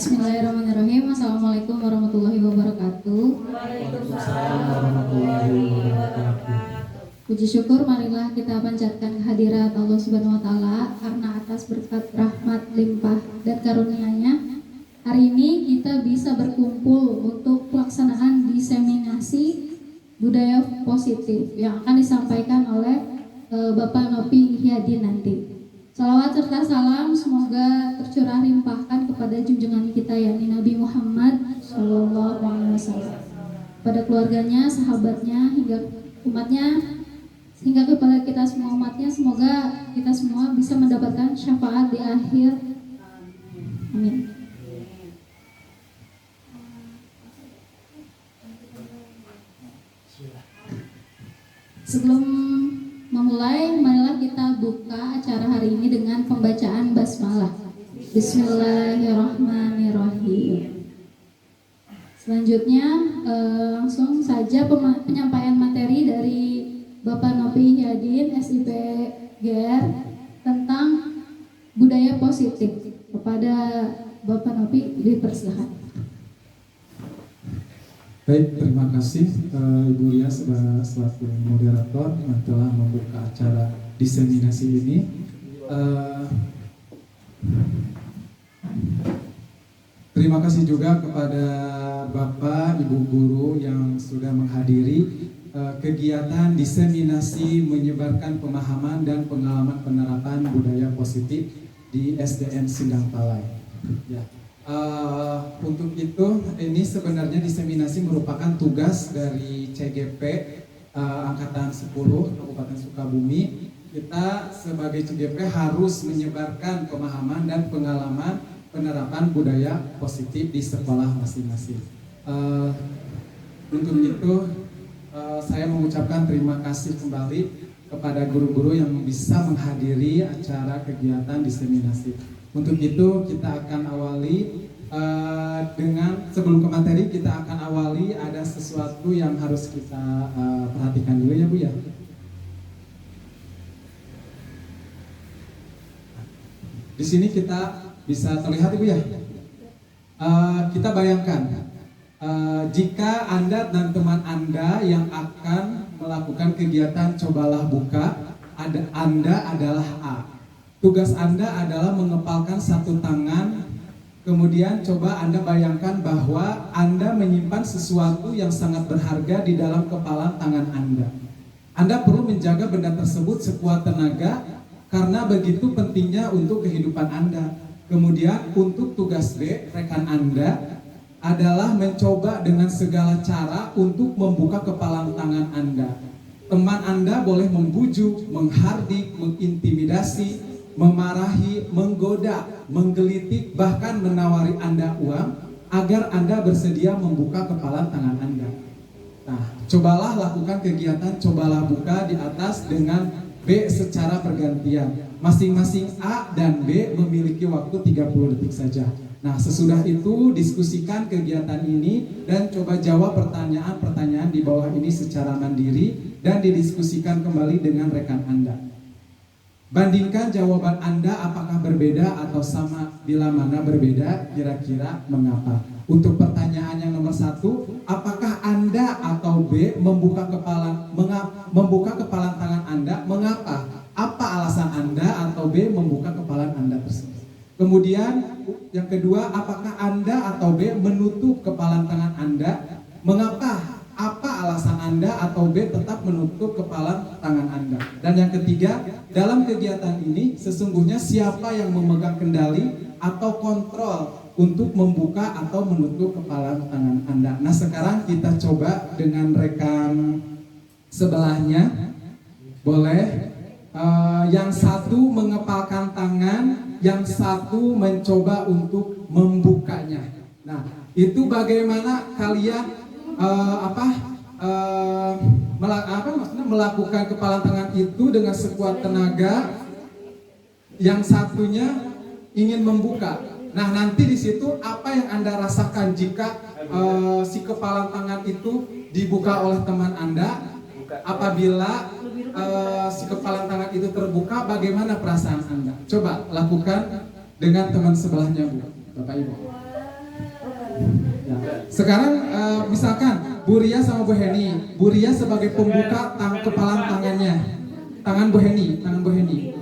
Bismillahirrahmanirrahim. Assalamualaikum warahmatullahi wabarakatuh. Waalaikumsalam warahmatullahi wabarakatuh. Puji syukur marilah kita panjatkan kehadirat Allah Subhanahu wa taala karena atas berkat rahmat limpah dan karunia-Nya hari ini kita bisa berkumpul untuk pelaksanaan diseminasi budaya positif yang akan disampaikan oleh Bapak Nopi Ihyadin nanti. Salawat serta salam semoga tercurah limpahkan kepada junjungan kita yakni Nabi Muhammad Sallallahu Alaihi Wasallam, pada keluarganya, sahabatnya, hingga umatnya, hingga kepada kita semua umatnya. Semoga kita semua bisa mendapatkan syafaat di akhir. Amin. Sebelum memulai, marilah kita buka acara hari ini dengan pembacaan basmalah. Bismillahirrahmanirrahim. Selanjutnya langsung saja penyampaian materi dari Bapak Nopi Ihyadin SIP GR tentang budaya positif. Kepada Bapak Nopi dipersilakan. Baik, terima kasih Ibu Ria selaku moderator yang telah membuka acara diseminasi ini. Terima kasih juga kepada Bapak, Ibu Guru yang sudah menghadiri kegiatan diseminasi menyebarkan pemahaman dan pengalaman penerapan budaya positif di SDN Sindang Palai. Ya. Untuk itu, ini sebenarnya diseminasi merupakan tugas dari CGP Angkatan 10 Kabupaten Sukabumi. Kita sebagai CGP harus menyebarkan pemahaman dan pengalaman penerapan budaya positif di sekolah masing-masing. Untuk itu, saya mengucapkan terima kasih kembali kepada guru-guru yang bisa menghadiri acara kegiatan diseminasi. Untuk itu kita akan awali dengan sebelum ke materi, kita akan awali ada sesuatu yang harus kita perhatikan dulu ya Bu ya. Di sini kita bisa terlihat Ibu ya. Kita bayangkan jika Anda dan teman Anda yang akan melakukan kegiatan cobalah buka, Anda adalah A. Tugas Anda adalah mengepalkan satu tangan, kemudian coba Anda bayangkan bahwa Anda menyimpan sesuatu yang sangat berharga di dalam kepalan tangan Anda. Anda perlu menjaga benda tersebut sekuat tenaga karena begitu pentingnya untuk kehidupan Anda. Kemudian untuk tugas B, rekan Anda adalah mencoba dengan segala cara untuk membuka kepalan tangan Anda. Teman Anda boleh membujuk, menghardik, mengintimidasi, memarahi, menggoda, menggelitik, bahkan menawari Anda uang agar Anda bersedia membuka kepalan tangan Anda. Nah, cobalah lakukan kegiatan cobalah buka di atas dengan B secara bergantian. Masing-masing A dan B memiliki waktu 30 detik saja. Nah, sesudah itu diskusikan kegiatan ini dan coba jawab pertanyaan-pertanyaan di bawah ini secara mandiri dan didiskusikan kembali dengan rekan Anda. Bandingkan jawaban Anda apakah berbeda atau sama. Bila mana berbeda, kira-kira mengapa? Untuk pertanyaan yang nomor 1, apakah Anda atau B membuka kepalan tangan Anda? Mengapa? Apa alasan Anda atau B membuka kepalan Anda tersebut? Kemudian yang kedua, apakah Anda atau B menutup kepalan tangan Anda? Mengapa? Apa alasan Anda atau B tetap menutup kepalan tangan Anda? Dan yang ketiga, dalam kegiatan ini sesungguhnya siapa yang memegang kendali atau kontrol untuk membuka atau menutup kepalan tangan Anda? Nah, sekarang kita coba dengan rekan sebelahnya. Boleh? Yang satu mengepalkan tangan, yang satu mencoba untuk membukanya. Nah, itu bagaimana kalian melakukan kepalan tangan itu dengan sekuat tenaga, yang satunya ingin membuka. Nah, nanti di situ apa yang Anda rasakan jika si kepalan tangan itu dibuka oleh teman Anda? Apabila si kepalan tangan itu terbuka, bagaimana perasaan Anda? Coba lakukan dengan teman sebelahnya, Bu, Bapak Ibu. Ya. Sekarang misalkan Bu Ria sama Bu Heni. Bu Ria sebagai pembuka kepalan tangannya. Tangan Bu Heni.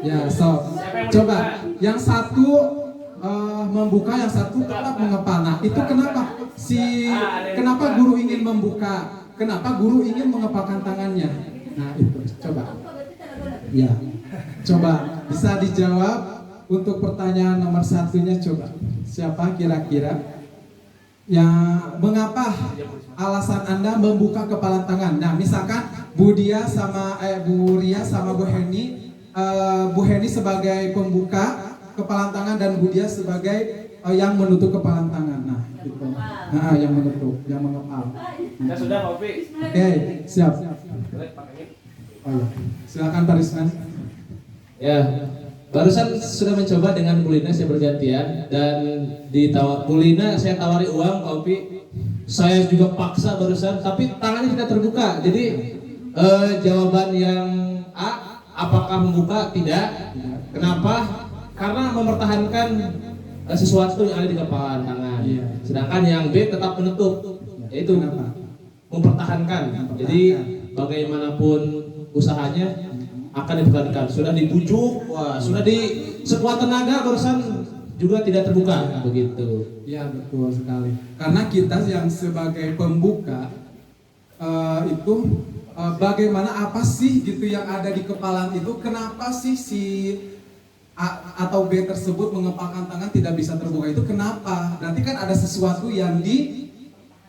Ya, so coba yang satu membuka, yang satu tetap mengepal. Nah, itu kenapa guru ingin membuka? Kenapa guru ingin mengepalkan tangannya? Nah, itu coba. Ya. Coba bisa dijawab untuk pertanyaan nomor satunya, coba. Siapa kira-kira yang mengapa alasan Anda membuka kepalan tangan? Nah, misalkan Bu Ria sama Bu Heni, Bu Heni sebagai pembuka kepalan tangan dan Bu Dia sebagai yang menutup kepalan tangan. Nah, gitu. Nah, yang menutup, yang mengepal. Ya sudah, Kopi. Oke, siap. Oh ya, silakan Pak Risman. Ya, barusan sudah mencoba dengan Bulina saya bergantian dan Bulina saya tawari uang, Kopi. Saya juga paksa barusan, tapi tangannya tidak terbuka. Jadi jawaban yang A, apakah membuka? Tidak. Kenapa? Karena mempertahankan sesuatu yang ada di kepalan tangan. Sedangkan yang B tetap menutup. Yaitu mempertahankan. Jadi bagaimanapun usahanya akan dipertahankan. Sudah dibujuk, sudah di sekuat tenaga barusan juga tidak terbuka, begitu. Ya, betul sekali. Karena kita yang sebagai pembuka itu bagaimana, apa sih gitu yang ada di kepalan itu, kenapa sih si A atau B tersebut mengepalkan tangan tidak bisa terbuka, itu kenapa? Berarti kan ada sesuatu yang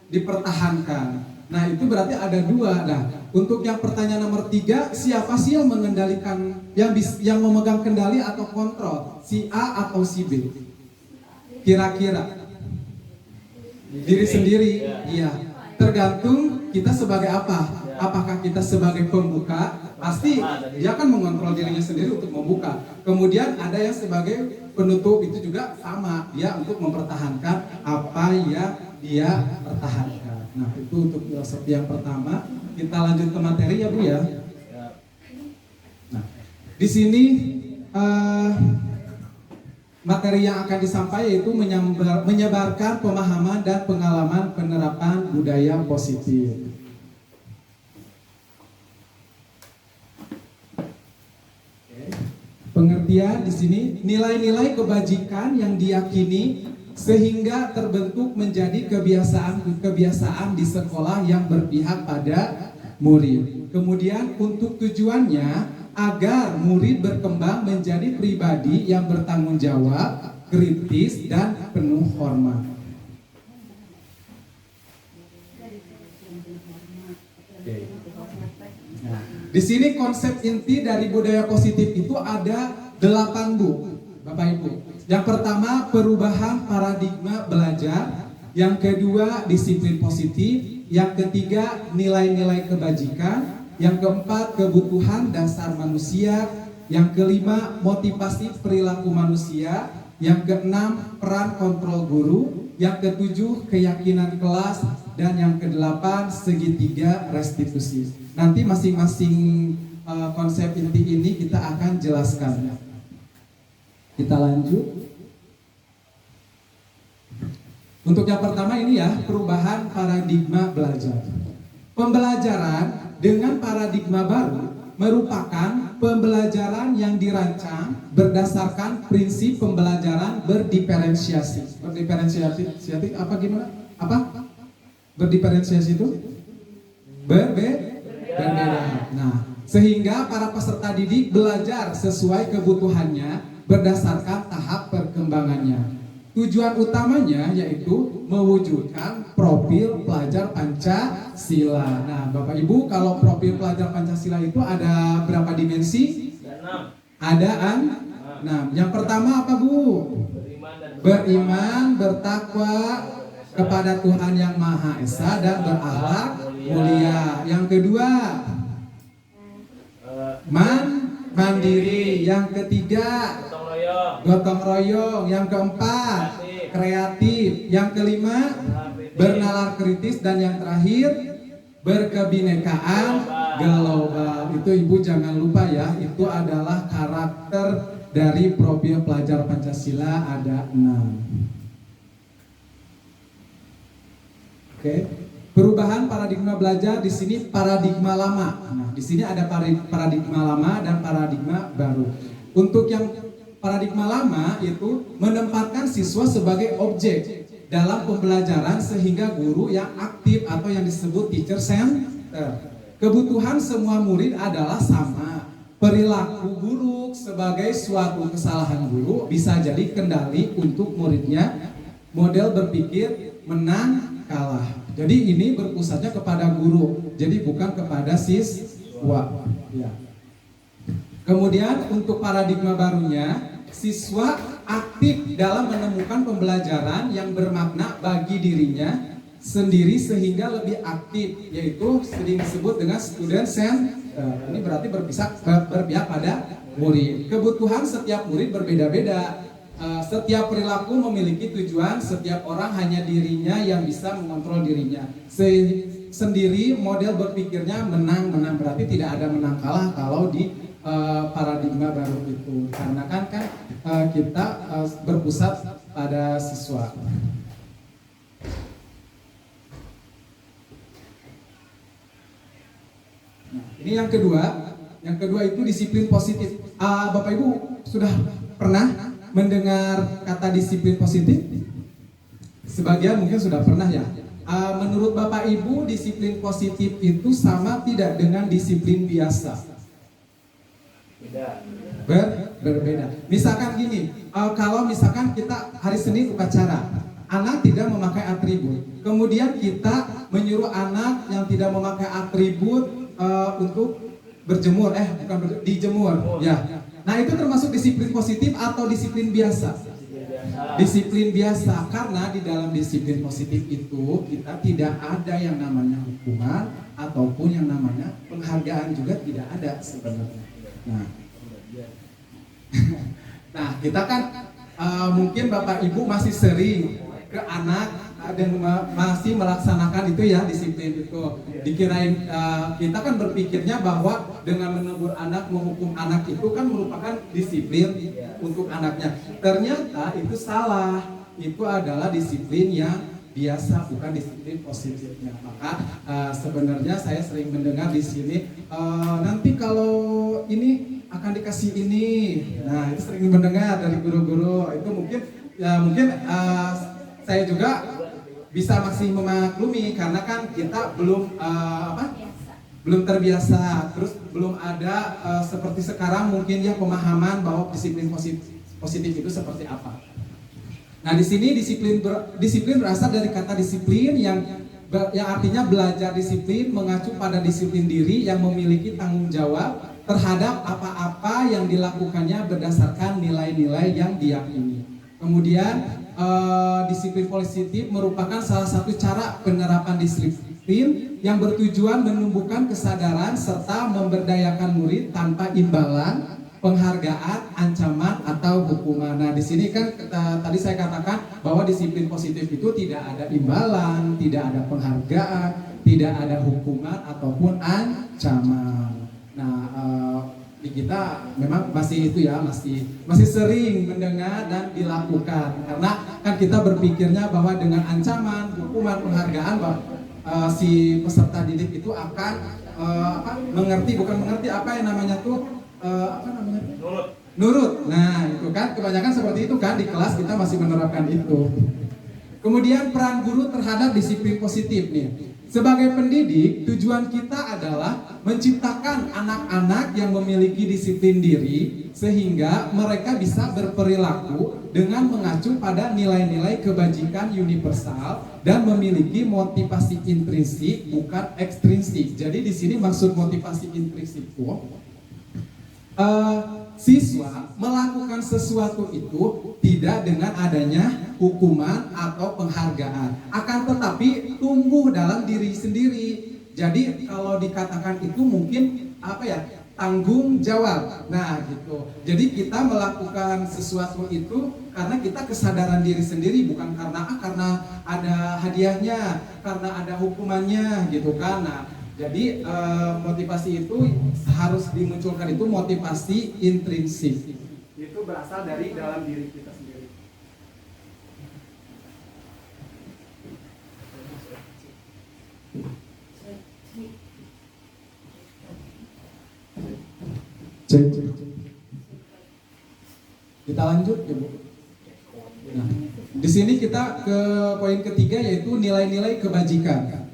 dipertahankan. Nah, itu berarti ada dua. Nah, untuk yang pertanyaan nomor 3, siapa sih yang mengendalikan, yang memegang kendali atau kontrol? Si A atau si B? Kira-kira diri sendiri. Iya. Tergantung kita sebagai apa. Apakah kita sebagai pembuka, pasti dia akan mengontrol dirinya sendiri untuk membuka. Kemudian ada yang sebagai penutup, itu juga sama, dia untuk mempertahankan apa yang dia pertahankan. Nah, itu untuk filosofi yang pertama. Kita lanjut ke materi ya Bu ya. Nah, di sini materi yang akan disampaikan yaitu menyebarkan pemahaman dan pengalaman penerapan budaya positif. Pengertian di sini, nilai-nilai kebajikan yang diyakini sehingga terbentuk menjadi kebiasaan di sekolah yang berpihak pada murid. Kemudian untuk tujuannya agar murid berkembang menjadi pribadi yang bertanggung jawab, kritis dan penuh hormat. Nah, di sini konsep inti dari budaya positif itu ada 8 Bu, Bapak Ibu. Yang pertama, perubahan paradigma belajar. Yang kedua, disiplin positif. Yang ketiga, nilai-nilai kebajikan. Yang keempat, kebutuhan dasar manusia. Yang kelima, motivasi perilaku manusia. Yang keenam, peran kontrol guru. Yang ketujuh, keyakinan kelas. Dan yang kedelapan, segitiga restitusi. Nanti masing-masing konsep inti ini kita akan jelaskan. Kita lanjut. Untuk yang pertama ini ya, perubahan paradigma belajar. Pembelajaran dengan paradigma baru merupakan pembelajaran yang dirancang berdasarkan prinsip pembelajaran berdiferensiasi. Berdiferensiasi apa gimana? Apa? Berdiferensiasi itu? Berbeda. Nah, sehingga para peserta didik belajar sesuai kebutuhannya berdasarkan tahap perkembangannya. Tujuan utamanya yaitu mewujudkan profil pelajar Pancasila. Nah, Bapak Ibu, kalau profil pelajar Pancasila itu ada berapa dimensi? Ada 6. Yang pertama apa Bu? Beriman, bertakwa kepada Tuhan Yang Maha Esa dan berakhlak mulia. Yang kedua, mandiri. Yang ketiga, gotong royong. Yang keempat, kreatif. Yang kelima, bernalar kritis. Dan yang terakhir, berkebinekaan global. Itu Ibu jangan lupa ya, itu adalah karakter dari profil pelajar Pancasila, ada 6. Oke. Perubahan paradigma belajar di sini paradigma lama. Nah, di sini ada paradigma lama dan paradigma baru. Untuk yang paradigma lama itu menempatkan siswa sebagai objek dalam pembelajaran sehingga guru yang aktif atau yang disebut teacher center. Kebutuhan semua murid adalah sama. Perilaku buruk sebagai suatu kesalahan guru bisa jadi kendali untuk muridnya. Model berpikir menang kalah. Jadi ini berpusatnya kepada guru, jadi bukan kepada siswa. Ya. Kemudian untuk paradigma barunya, siswa aktif dalam menemukan pembelajaran yang bermakna bagi dirinya sendiri sehingga lebih aktif, yaitu sering disebut dengan student center. Ini berarti berpihak pada murid. Kebutuhan setiap murid berbeda-beda. Setiap perilaku memiliki tujuan, setiap orang hanya dirinya yang bisa mengontrol dirinya. Sendiri model berpikirnya menang-menang, berarti tidak ada menang kalah kalau di paradigma baru itu. Karena kan kita berpusat pada siswa. Nah, ini yang kedua itu disiplin positif. Bapak Ibu sudah pernah mendengar kata disiplin positif? Sebagian mungkin sudah pernah ya. Menurut Bapak Ibu, disiplin positif itu sama tidak dengan disiplin biasa? Berbeda. Misalkan gini, kalau misalkan kita hari Senin upacara, anak tidak memakai atribut, kemudian kita menyuruh anak yang tidak memakai atribut untuk berjemur, dijemur, ya. Nah itu termasuk disiplin positif atau disiplin biasa? Disiplin biasa, karena di dalam disiplin positif itu kita tidak ada yang namanya hukuman ataupun yang namanya penghargaan juga tidak ada sebenarnya. Nah kita kan mungkin Bapak Ibu masih sering ke anak dan masih melaksanakan itu ya, disiplin itu. Dikirain kita kan berpikirnya bahwa dengan menegur anak, menghukum anak itu kan merupakan disiplin untuk anaknya. Ternyata itu salah. Itu adalah disiplin yang biasa, bukan disiplin positifnya. Maka sebenarnya saya sering mendengar di sini nanti kalau ini akan dikasih ini. Nah, itu sering mendengar dari guru-guru. Itu mungkin saya juga bisa masih memaklumi karena kan kita belum terbiasa, terus belum ada seperti sekarang mungkin ya pemahaman bahwa disiplin positif itu seperti apa. Nah di sini disiplin berasal dari kata disiplin yang artinya belajar disiplin, mengacu pada disiplin diri yang memiliki tanggung jawab terhadap apa-apa yang dilakukannya berdasarkan nilai-nilai yang diyakini. Kemudian disiplin positif merupakan salah satu cara penerapan disiplin yang bertujuan menumbuhkan kesadaran serta memberdayakan murid tanpa imbalan, penghargaan, ancaman atau hukuman. Nah, di sini kan tadi saya katakan bahwa disiplin positif itu tidak ada imbalan, tidak ada penghargaan, tidak ada hukuman ataupun ancaman. Nah, di kita memang masih itu ya, masih sering mendengar dan dilakukan karena kan kita berpikirnya bahwa dengan ancaman, hukuman, penghargaan bahwa si peserta didik itu akan bukan mengerti apa yang namanya tuh nurut. Nah itu kan kebanyakan seperti itu kan, di kelas kita masih menerapkan itu. Kemudian peran guru terhadap disiplin positif nih. Sebagai pendidik, tujuan kita adalah menciptakan anak-anak yang memiliki disiplin diri sehingga mereka bisa berperilaku dengan mengacu pada nilai-nilai kebajikan universal dan memiliki motivasi intrinsik bukan ekstrinsik. Jadi di sini maksud motivasi intrinsik itu siswa melakukan sesuatu itu tidak dengan adanya hukuman atau penghargaan, akan tetapi tumbuh dalam diri sendiri. Jadi kalau dikatakan itu mungkin tanggung jawab. Nah gitu. Jadi kita melakukan sesuatu itu karena kita kesadaran diri sendiri, bukan karena ada hadiahnya, karena ada hukumannya gitu kan. Nah, jadi motivasi itu harus dimunculkan, itu motivasi intrinsik. Itu berasal dari dalam diri kita sendiri. Cek. Kita lanjut ya Bu. Nah, di sini kita ke poin ketiga yaitu nilai-nilai kebajikan.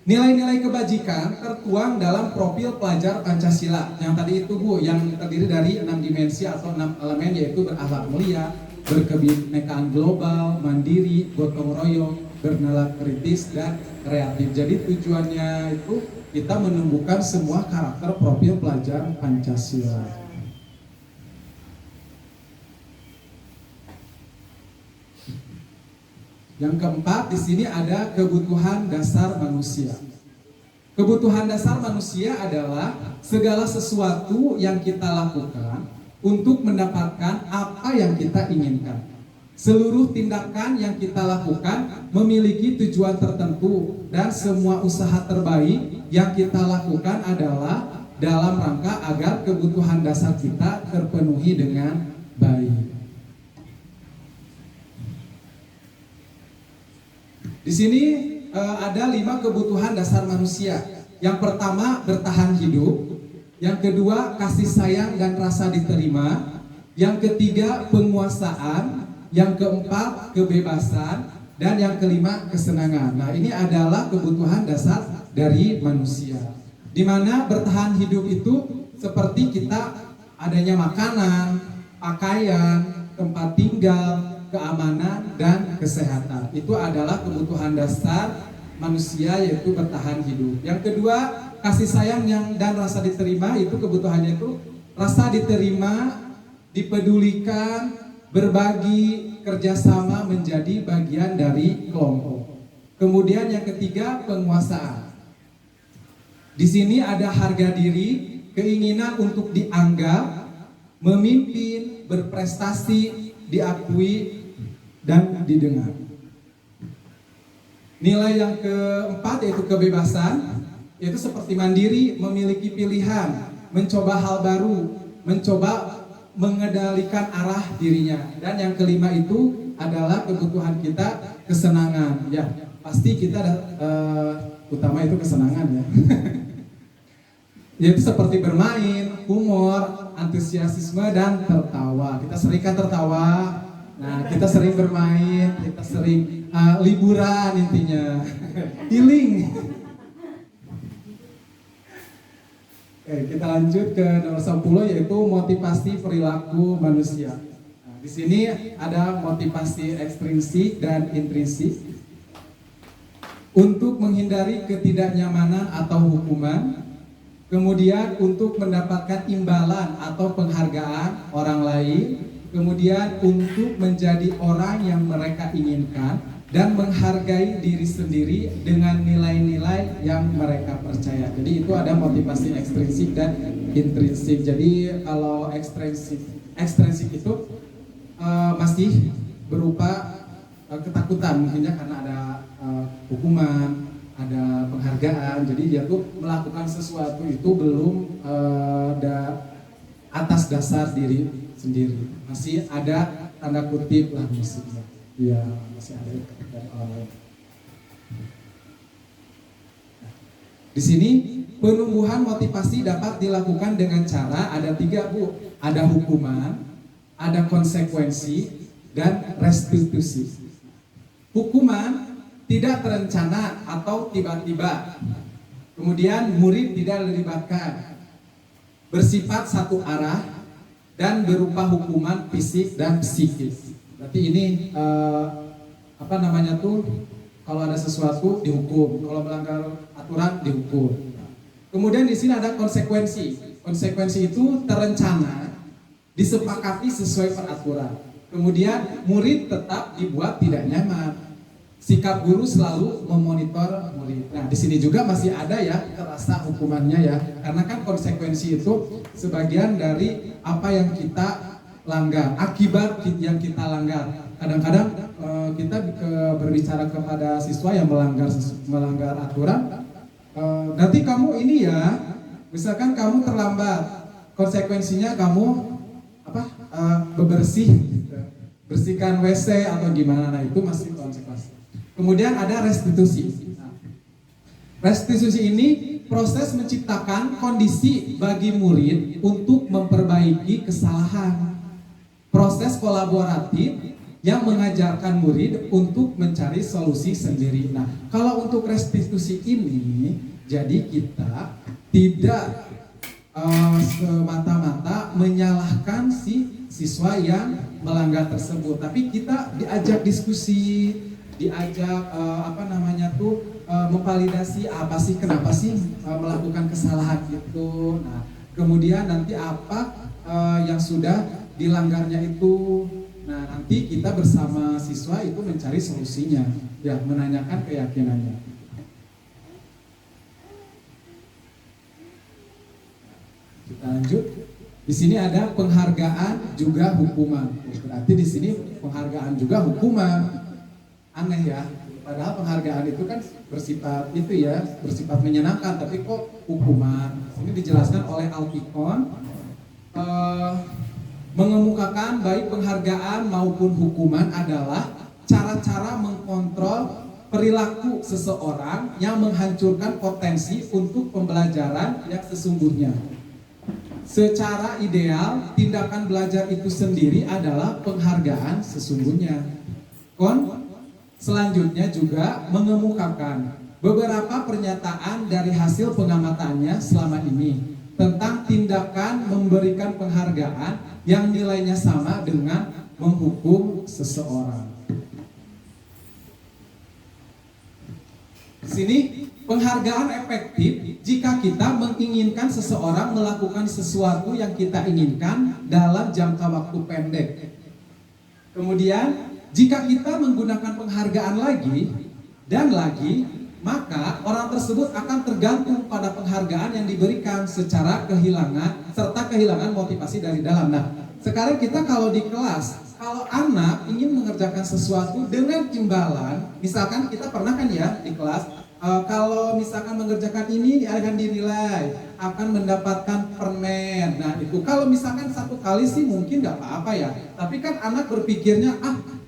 Nilai-nilai kebajikan tertuang dalam profil pelajar Pancasila. Yang tadi itu Bu, yang terdiri dari 6 dimensi atau 6 elemen yaitu berakhlak mulia, berkebinekaan global, mandiri, gotong royong, bernalar kritis, dan kreatif. Jadi tujuannya itu kita menumbuhkan semua karakter profil pelajar Pancasila. Yang keempat, di sini ada kebutuhan dasar manusia. Kebutuhan dasar manusia adalah segala sesuatu yang kita lakukan untuk mendapatkan apa yang kita inginkan. Seluruh tindakan yang kita lakukan memiliki tujuan tertentu dan semua usaha terbaik yang kita lakukan adalah dalam rangka agar kebutuhan dasar kita terpenuhi dengan baik. Di sini ada 5 kebutuhan dasar manusia. Yang pertama, bertahan hidup. Yang kedua, kasih sayang dan rasa diterima. Yang ketiga, penguasaan. Yang keempat, kebebasan. Dan yang kelima, kesenangan. Nah, ini adalah kebutuhan dasar dari manusia. Di mana bertahan hidup itu seperti kita adanya makanan, pakaian, tempat tinggal, keamanan, dan kesehatan. Itu adalah kebutuhan dasar manusia, yaitu bertahan hidup. Yang kedua, kasih sayang dan rasa diterima. Itu kebutuhannya itu rasa diterima, dipedulikan, berbagi, kerjasama menjadi bagian dari kelompok. Kemudian yang ketiga, penguasaan. Di sini ada harga diri, keinginan untuk dianggap, memimpin, berprestasi, diakui, dan didengar. Nilai yang keempat yaitu kebebasan, yaitu seperti mandiri, memiliki pilihan, mencoba hal baru, mencoba mengendalikan arah dirinya. Dan yang kelima itu adalah kebutuhan kita, kesenangan. Ya, pasti kita utama itu kesenangan ya. Yaitu seperti bermain, humor, antusiasme, dan tertawa. Kita sering kan tertawa. Nah, kita sering bermain, kita sering liburan intinya. Healing. Oke, kita lanjut ke nomor 10 yaitu motivasi perilaku manusia. Nah, di sini ada motivasi ekstrinsik dan intrinsik. Untuk menghindari ketidaknyamanan atau hukuman, kemudian untuk mendapatkan imbalan atau penghargaan orang lain, kemudian untuk menjadi orang yang mereka inginkan dan menghargai diri sendiri dengan nilai-nilai yang mereka percaya. Jadi itu ada motivasi ekstrinsik dan intrinsik. Jadi kalau ekstrinsik itu masih berupa ketakutan mungkinnya karena ada hukuman, ada penghargaan. Jadi dia tuh melakukan sesuatu itu belum ada atas dasar diri sendiri. Masih ada tanda kutip lah musiknya. Iya, masih ada dari orang lain. Di sini penumbuhan motivasi dapat dilakukan dengan cara ada 3 Bu. Ada hukuman, ada konsekuensi, dan restitusi. Hukuman tidak terencana atau tiba-tiba. Kemudian murid tidak dilibatkan. Bersifat satu arah dan berupa hukuman fisik dan psikis. Berarti ini kalau ada sesuatu dihukum, kalau melanggar aturan dihukum. Kemudian di sini ada konsekuensi. Konsekuensi itu terencana, disepakati sesuai peraturan. Kemudian murid tetap dibuat tidak nyaman. Sikap guru selalu memonitor murid. Nah, di sini juga masih ada ya terasa hukumannya ya, karena kan konsekuensi itu sebagian dari apa yang kita langgar, akibat yang kita langgar. Kadang-kadang kita berbicara kepada siswa yang melanggar aturan, nanti kamu ini ya, misalkan kamu terlambat, konsekuensinya kamu bersihkan WC atau gimana. Nah, itu masih konsekuensi. Kemudian ada restitusi. Nah, restitusi ini proses menciptakan kondisi bagi murid untuk memperbaiki kesalahan. Proses kolaboratif yang mengajarkan murid untuk mencari solusi sendiri. Nah, kalau untuk restitusi ini, jadi kita tidak semata-mata menyalahkan si siswa yang melanggar tersebut, tapi kita diajak diskusi, diajak memvalidasi apa sih, kenapa sih melakukan kesalahan itu. Nah, kemudian nanti apa yang sudah dilanggarnya itu. Nah, nanti kita bersama siswa itu mencari solusinya, ya, menanyakan keyakinannya. Kita lanjut. Di sini ada penghargaan juga hukuman. Berarti di sini penghargaan juga hukuman. Aneh ya. Padahal penghargaan itu kan bersifat bersifat menyenangkan, tapi kok hukuman. Ini dijelaskan oleh Alfikon. Mengemukakan baik penghargaan maupun hukuman adalah cara-cara mengkontrol perilaku seseorang yang menghancurkan potensi untuk pembelajaran yang sesungguhnya. Secara ideal, tindakan belajar itu sendiri adalah penghargaan sesungguhnya. Selanjutnya juga mengemukakan beberapa pernyataan dari hasil pengamatannya selama ini tentang tindakan memberikan penghargaan yang nilainya sama dengan menghukum seseorang. Di sini penghargaan efektif jika kita menginginkan seseorang melakukan sesuatu yang kita inginkan dalam jangka waktu pendek. Kemudian jika kita menggunakan penghargaan lagi dan lagi, maka orang tersebut akan tergantung pada penghargaan yang diberikan serta kehilangan motivasi dari dalam. Nah, sekarang kita kalau di kelas, kalau anak ingin mengerjakan sesuatu dengan imbalan, misalkan kita pernah kan ya di kelas, kalau misalkan mengerjakan ini akan dinilai, akan mendapatkan permen. Nah itu kalau misalkan satu kali sih mungkin nggak apa-apa ya, tapi kan anak berpikirnya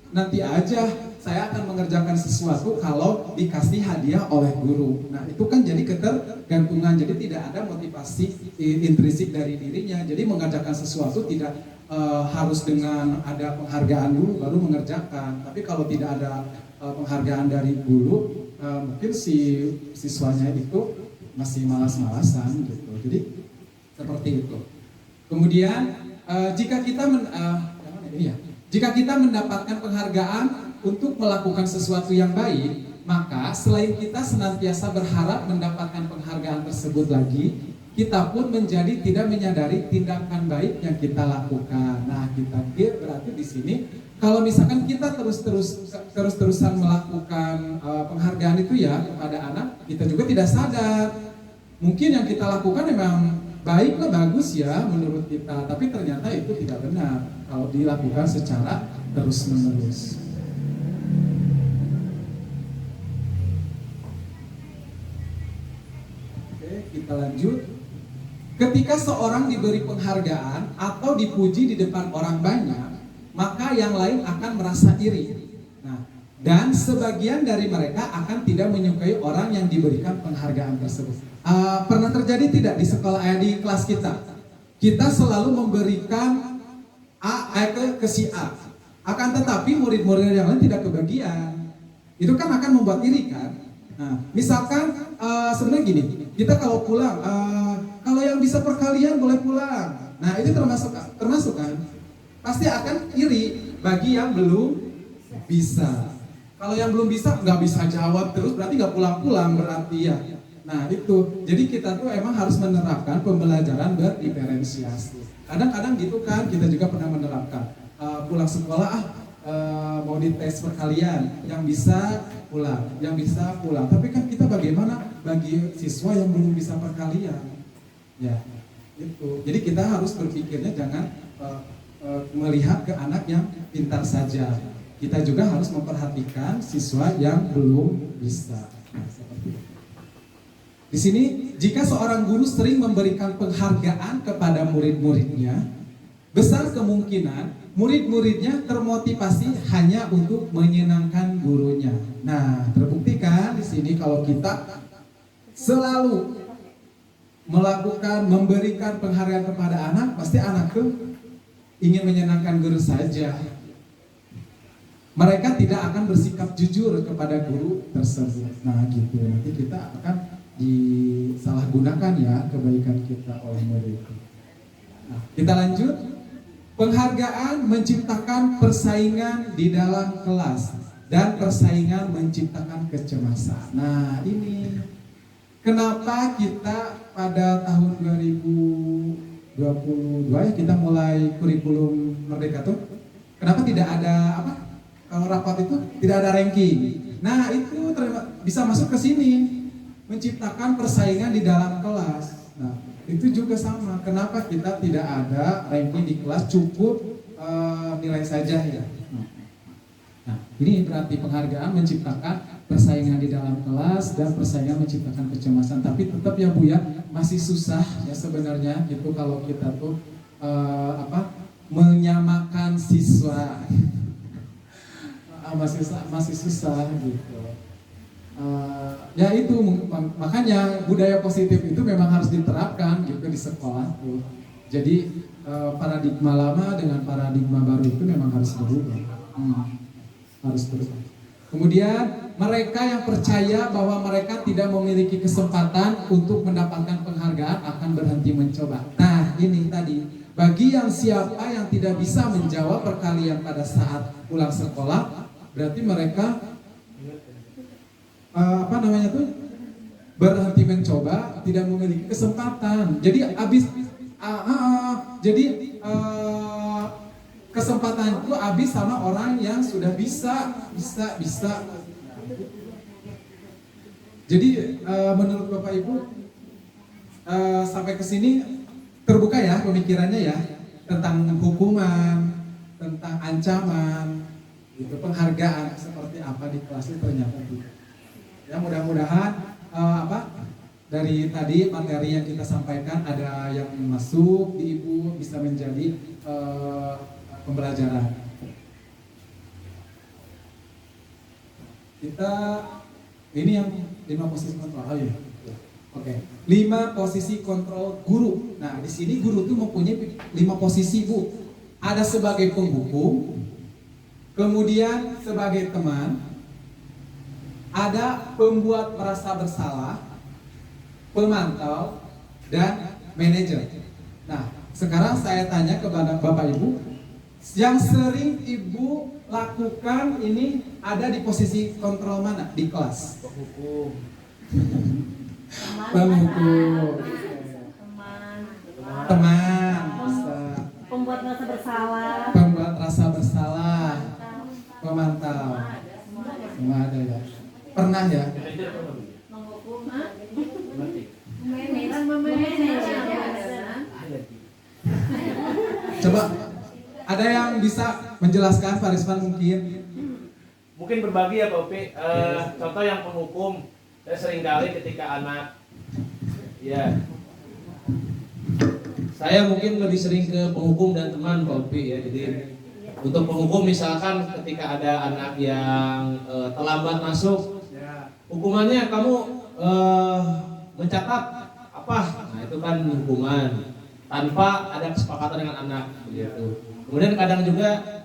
nanti aja saya akan mengerjakan sesuatu kalau dikasih hadiah oleh guru. Nah itu kan jadi ketergantungan, jadi tidak ada motivasi intrinsik dari dirinya. Jadi mengerjakan sesuatu tidak harus dengan ada penghargaan dulu baru mengerjakan. Tapi kalau tidak ada penghargaan dari guru, mungkin si siswanya itu masih malas-malasan gitu. Jadi seperti itu. Kemudian jika kita mendapatkan penghargaan untuk melakukan sesuatu yang baik, maka selain kita senantiasa berharap mendapatkan penghargaan tersebut lagi, kita pun menjadi tidak menyadari tindakan baik yang kita lakukan. Nah, kita berarti di sini kalau misalkan kita terus-terusan melakukan penghargaan itu ya kepada anak, kita juga tidak sadar. Mungkin yang kita lakukan memang baik lah, bagus ya menurut kita, tapi ternyata itu tidak benar kalau dilakukan secara terus-menerus. Oke, kita lanjut. Ketika seorang diberi penghargaan atau dipuji di depan orang banyak, maka yang lain akan merasa iri. Nah, dan sebagian dari mereka akan tidak menyukai orang yang diberikan penghargaan tersebut. Pernah terjadi tidak di sekolah di kelas kita? Kita selalu memberikan A ke si A. Akan tetapi murid-murid yang lain tidak kebagian. Itu kan akan membuat iri kan? Nah, misalkan sebenarnya gini, kita kalau pulang, kalau yang bisa perkalian boleh pulang. Nah, itu termasuk kan? Pasti akan iri bagi yang belum bisa. Kalau yang belum bisa nggak bisa jawab terus, berarti nggak pulang-pulang berarti ya. Nah itu, jadi kita tuh emang harus menerapkan pembelajaran berdiferensiasi. Kadang-kadang gitu kan, kita juga pernah menerapkan pulang sekolah mau dites perkalian, yang bisa pulang, yang bisa pulang. Tapi kan kita bagaimana bagi siswa yang belum bisa perkalian? Ya, itu. Jadi kita harus berpikirnya jangan melihat ke anak yang pintar saja. Kita juga harus memperhatikan siswa yang belum bisa. Nah, seperti itu. Di sini, jika seorang guru sering memberikan penghargaan kepada murid-muridnya, besar kemungkinan murid-muridnya termotivasi hanya untuk menyenangkan gurunya. Nah, terbukti kan di sini kalau kita selalu memberikan penghargaan kepada anak, pasti anak tuh ingin menyenangkan guru saja. Mereka tidak akan bersikap jujur kepada guru tersebut. Nah gitu, nanti kita akan disalahgunakan ya kebaikan kita oleh mereka. Nah, kita lanjut. Penghargaan menciptakan persaingan di dalam kelas dan persaingan menciptakan kecemasan. Nah ini kenapa kita pada tahun 2022 ya kita mulai kurikulum Merdeka tuh. Kenapa tidak ada apa? Kalau rapat itu tidak ada ranking. Nah itu bisa masuk ke sini, menciptakan persaingan di dalam kelas. Nah itu juga sama. Kenapa kita tidak ada ranking di kelas, cukup nilai saja ya. Nah ini berarti penghargaan menciptakan persaingan di dalam kelas dan persaingan menciptakan kecemasan. Tapi tetap ya Bu ya, masih susah ya sebenarnya itu kalau kita tuh menyamakan siswa. Masih susah gitu. Ya itu makanya budaya positif itu memang harus diterapkan gitu di sekolah tuh. Jadi paradigma lama dengan paradigma baru itu memang harus berubah. Harus berubah. Kemudian mereka yang percaya bahwa mereka tidak memiliki kesempatan untuk mendapatkan penghargaan akan berhenti mencoba. Nah ini tadi, bagi yang siapa yang tidak bisa menjawab perkalian pada saat pulang sekolah, berarti mereka berhenti mencoba, tidak memiliki kesempatan. Jadi kesempatan itu habis sama orang yang sudah bisa. Jadi menurut Bapak Ibu sampai ke sini terbuka ya pemikirannya ya tentang hukuman, tentang ancaman, gitu, penghargaan seperti apa di kelas itu ternyata tidak. Ya mudah-mudahan dari tadi materi yang kita sampaikan ada yang masuk di Ibu bisa menjadi pembelajaran. Kita ini yang 5 posisi kontrol. Oh iya. Oke. 5 posisi kontrol guru. Nah, di sini guru tuh mempunyai 5 posisi, Bu. Ada sebagai penghukum, kemudian sebagai teman, ada pembuat merasa bersalah, pemantau, dan manajer. Nah, sekarang saya tanya kepada Bapak Ibu, yang sering Ibu lakukan ini ada di posisi kontrol mana di kelas? Penghukum. Penghukum. Teman. Bisa. Pembuat rasa bersalah. Pembuat rasa bersalah. Pemantau. Semua ada ya. Pernah ya? Menghukum. Coba ada yang bisa menjelaskan Pak Risman mungkin? Mungkin berbagi ya Pak Upi. Contoh yang penghukum, saya sering kali ketika anak, ya, saya mungkin lebih sering ke penghukum dan teman Pak Upi ya. Jadi untuk penghukum misalkan ketika ada anak yang terlambat masuk, hukumannya kamu mencatat apa? Nah itu kan hukuman tanpa ada kesepakatan dengan anak begitu. Kemudian kadang juga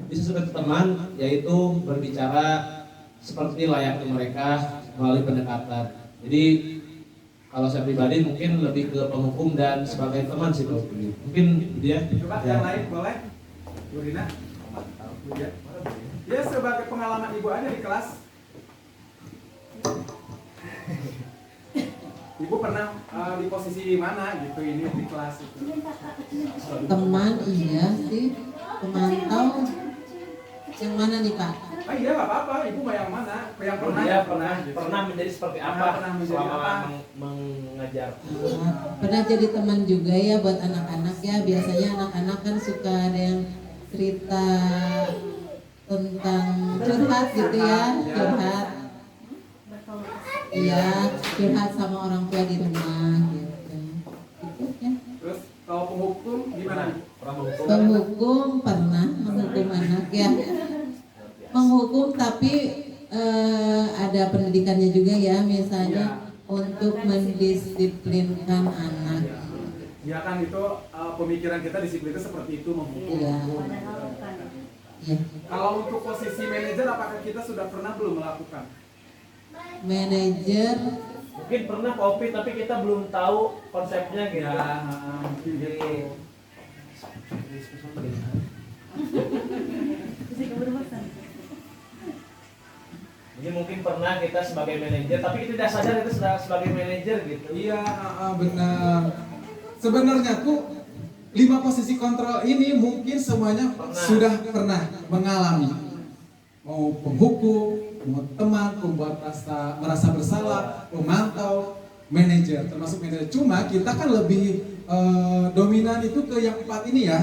bisa sebagai teman, yaitu berbicara seperti layaknya mereka melalui pendekatan. Jadi kalau saya pribadi mungkin lebih ke penghukum dan sebagai teman sih Pak. Mungkin dia. Coba yang lain boleh? Bu Rina? Ya sebagai pengalaman Ibu ada di kelas. Ibu pernah di posisi mana gitu ini di kelas itu? Teman iya sih, pemantau yang mana nih Pak? Ah iya nggak apa-apa, Ibu mau yang mana? Yang pernah? Dia Gitu. pernah menjadi seperti apa Pernah menjadi selama apa? mengajar. Pernah jadi teman juga ya buat anak-anak ya. Biasanya anak-anak kan suka ada yang cerita tentang curhat gitu ya, curhat. Iya, curhat sama orang tua di rumah gitu. Gitu ya. Terus kalau penghukum gimana? Penghukum pernah menghukum anak ya. Menghukum tapi ada pendidikannya juga ya, misalnya untuk untuk mendisiplinkan anak. Ya kan itu pemikiran kita disiplin itu seperti itu menghukum. Iya. Banyak hal bukan. Ya. Kalau untuk posisi manajer apakah kita sudah pernah belum melakukan? Manajer Mungkin pernah Pak Opi tapi kita belum tahu konsepnya gitu. Ya, mungkin gitu. Bisa keberurusan. Jadi mungkin pernah kita sebagai manajer, tapi kita tidak sadar itu sudah sebagai manajer gitu. Iya, benar. Sebenarnya tuh 5 posisi kontrol ini mungkin semuanya sudah pernah mengalami. Mau penghukum, mau teman, pembuat merasa bersalah, pemantau, manajer, termasuk manajer. Cuma kita kan lebih dominan itu ke yang 4 ini ya,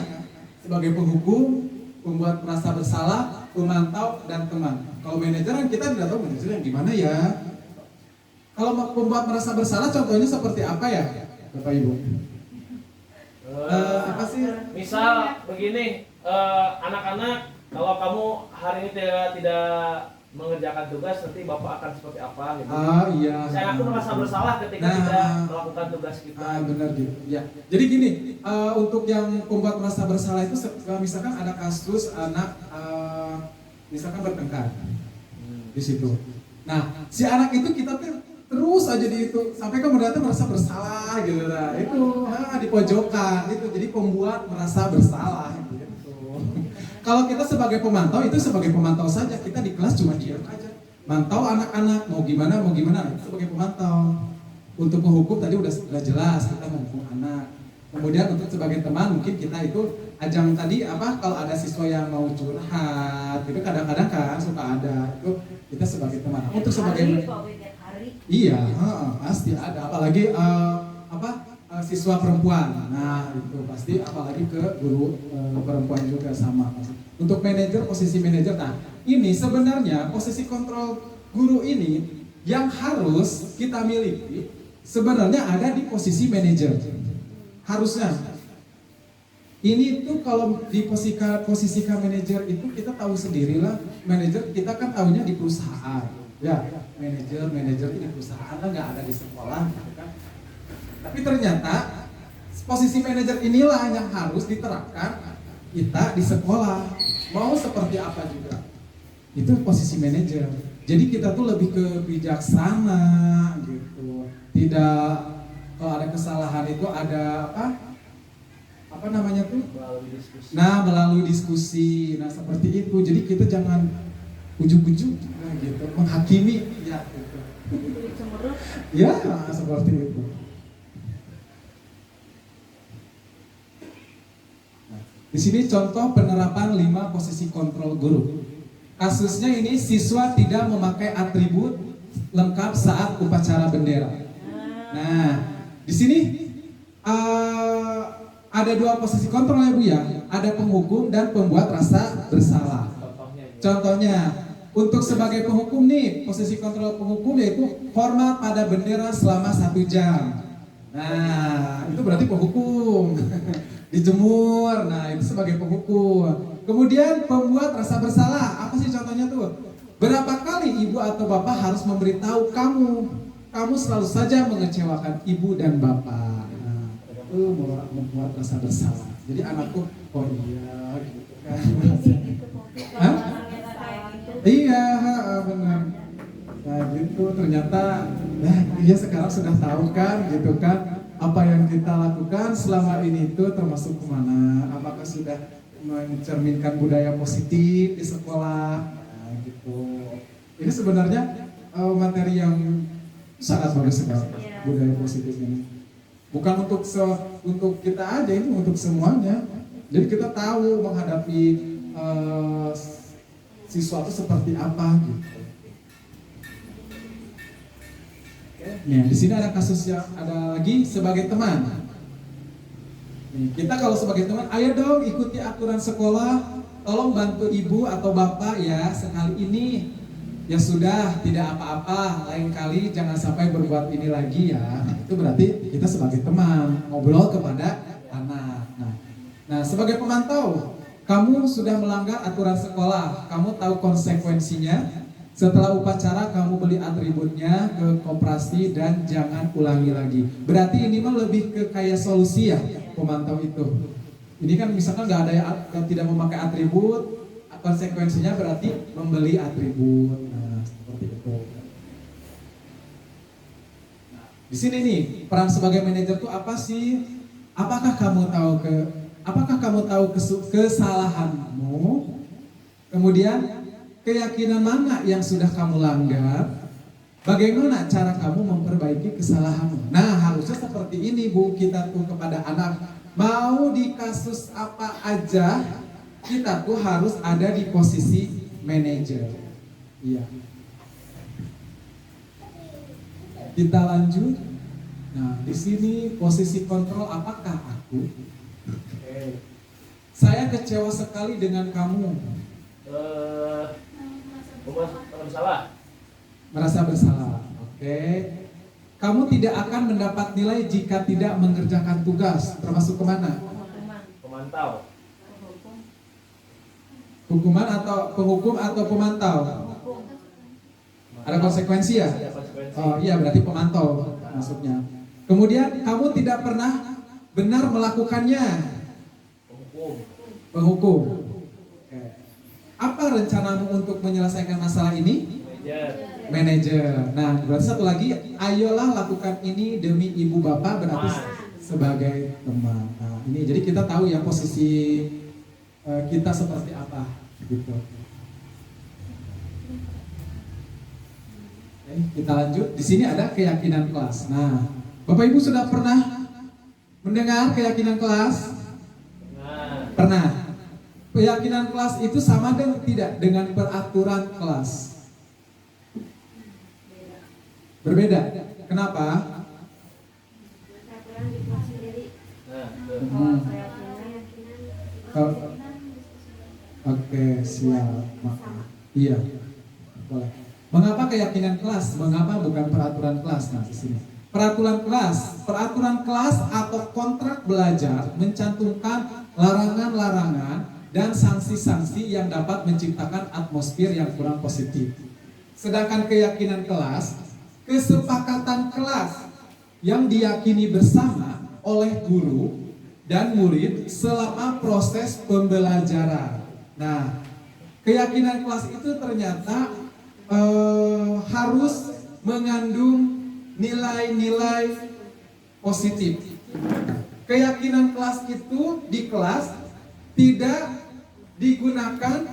sebagai penghukum, pembuat merasa bersalah, pemantau, dan teman. Kalau manajer kan kita tidak tahu manajer yang gimana ya. Kalau pembuat merasa bersalah contohnya seperti apa ya, Bapak Ibu? Apa sih? Misal begini, anak-anak, kalau kamu hari ini tidak mengerjakan tugas, nanti bapak akan seperti apa gitu. Iya. Saya aku merasa bersalah ketika tidak melakukan tugas kita. Benar gitu. Ya. Jadi gini, untuk yang pembuat merasa bersalah itu, misalkan ada kasus anak misalkan bertengkar di situ. Nah, si anak itu kita terus aja di itu sampai kemudian merasa bersalah gitu. Nah, itu di pojokan itu jadi pembuat merasa bersalah gitu. Kalau kita sebagai pemantau itu sebagai pemantau saja, kita di kelas cuma diam aja. Mantau anak-anak mau gimana itu sebagai pemantau. Untuk penghukum tadi udah jelas kita menghukum anak. Kemudian untuk sebagai teman mungkin kita itu ajang tadi apa kalau ada siswa yang mau curhat itu kadang-kadang kan suka ada itu kita sebagai teman. Untuk sebagai iya, pasti ada apalagi siswa perempuan. Nah, itu pasti apalagi ke guru perempuan juga sama. Untuk manajer, posisi manajer. Nah, ini sebenarnya posisi kontrol guru ini yang harus kita miliki sebenarnya ada di posisi manajer. Harusnya. Ini tuh kalau di posisi manajer itu kita tahu sendirilah, manajer kita kan tahunya di perusahaan. Ya, manajer itu di perusahaan kan nggak ada di sekolah gitu kan. Tapi ternyata posisi manajer inilah yang harus diterapkan kita di sekolah. Mau seperti apa juga. Itu posisi manajer. Jadi kita tuh lebih ke bijaksana gitu. Tidak kalau ada kesalahan itu ada apa namanya tuh? Melalui diskusi. Nah, seperti itu. Jadi kita jangan ujuk-ujuk gitu, menghakimi ya gitu. Ya, seperti itu. Di sini contoh penerapan 5 posisi kontrol guru. Kasusnya ini siswa tidak memakai atribut lengkap saat upacara bendera. Nah, di sini ada 2 posisi kontrol ya Bu ya. Ada penghukum dan pembuat rasa bersalah. Contohnya, untuk sebagai penghukum nih, posisi kontrol penghukum yaitu hormat pada bendera selama 1 jam. Nah, itu berarti penghukum. Dijemur, nah itu sebagai penghukum. Kemudian pembuat rasa bersalah, apa sih contohnya tuh? Berapa kali ibu atau bapak harus memberitahu kamu selalu saja mengecewakan ibu dan bapak. Nah, itu membuat rasa bersalah. Jadi anakku, oh iya gitu kan. Hah? Iya, benar. Nah gitu ternyata, dia sekarang sudah tahu kan gitu kan. Apa yang kita lakukan selama ini itu termasuk kemana? Apakah sudah mencerminkan budaya positif di sekolah? Nah, gitu. Ini sebenarnya materi yang sangat bagus sekali budaya positif ini. Bukan untuk kita aja, ini untuk semuanya. Jadi kita tahu menghadapi siswa itu seperti apa gitu. Nih, di sini ada kasus yang ada lagi sebagai teman. Nih, kita kalau sebagai teman, ayo dong ikuti aturan sekolah, tolong bantu ibu atau bapak ya sekali ini. Ya sudah, tidak apa-apa, lain kali jangan sampai berbuat ini lagi ya. Itu berarti kita sebagai teman ngobrol kepada anak. Nah, sebagai pemantau, kamu sudah melanggar aturan sekolah, kamu tahu konsekuensinya. Setelah upacara kamu beli atributnya ke koperasi dan jangan ulangi lagi. Berarti ini mah lebih ke kayak solusi ya, pemantau itu. Ini kan misalkan nggak ada yang tidak memakai atribut, konsekuensinya berarti membeli atribut. Nah, seperti itu. Nah, di sini nih peran sebagai manajer itu apa sih? Apakah kamu tahu kesalahanmu? Kemudian keyakinan mana yang sudah kamu langgar? Bagaimana cara kamu memperbaiki kesalahanmu? Nah, harusnya seperti ini Bu, kita tuh kepada anak. Mau di kasus apa aja, kita tuh harus ada di posisi manajer. Iya. Kita lanjut. Nah, di sini posisi kontrol apakah aku? Saya kecewa sekali dengan kamu. Merasa bersalah. Oke. Kamu tidak akan mendapat nilai jika tidak mengerjakan tugas. Termasuk kemana? Pemantau. Hukuman atau penghukum atau pemantau? Ada konsekuensi ya? Oh iya, berarti pemantau maksudnya. Kemudian kamu tidak pernah benar melakukannya. Penghukum. Oke. Apa rencanamu untuk menyelesaikan masalah ini? Manajer. Nah, berarti satu lagi, ayolah lakukan ini demi ibu bapak, berarti sebagai teman. Nah, ini jadi kita tahu ya posisi kita seperti apa, gitu. Oke, kita lanjut. Di sini ada keyakinan kelas. Nah, Bapak Ibu sudah pernah mendengar keyakinan kelas? Pernah. Keyakinan kelas itu sama dengan tidak dengan peraturan kelas? Berbeda. Kenapa? Oke, siap. Iya, boleh. Mengapa keyakinan kelas? Mengapa bukan peraturan kelas? Nah, di sini. Peraturan kelas atau kontrak belajar mencantumkan larangan-larangan dan sanksi-sanksi yang dapat menciptakan atmosfer yang kurang positif. Sedangkan keyakinan kelas, kesepakatan kelas yang diyakini bersama oleh guru dan murid selama proses pembelajaran. Nah, keyakinan kelas itu ternyata harus mengandung nilai-nilai positif. Keyakinan kelas itu di kelas tidak digunakan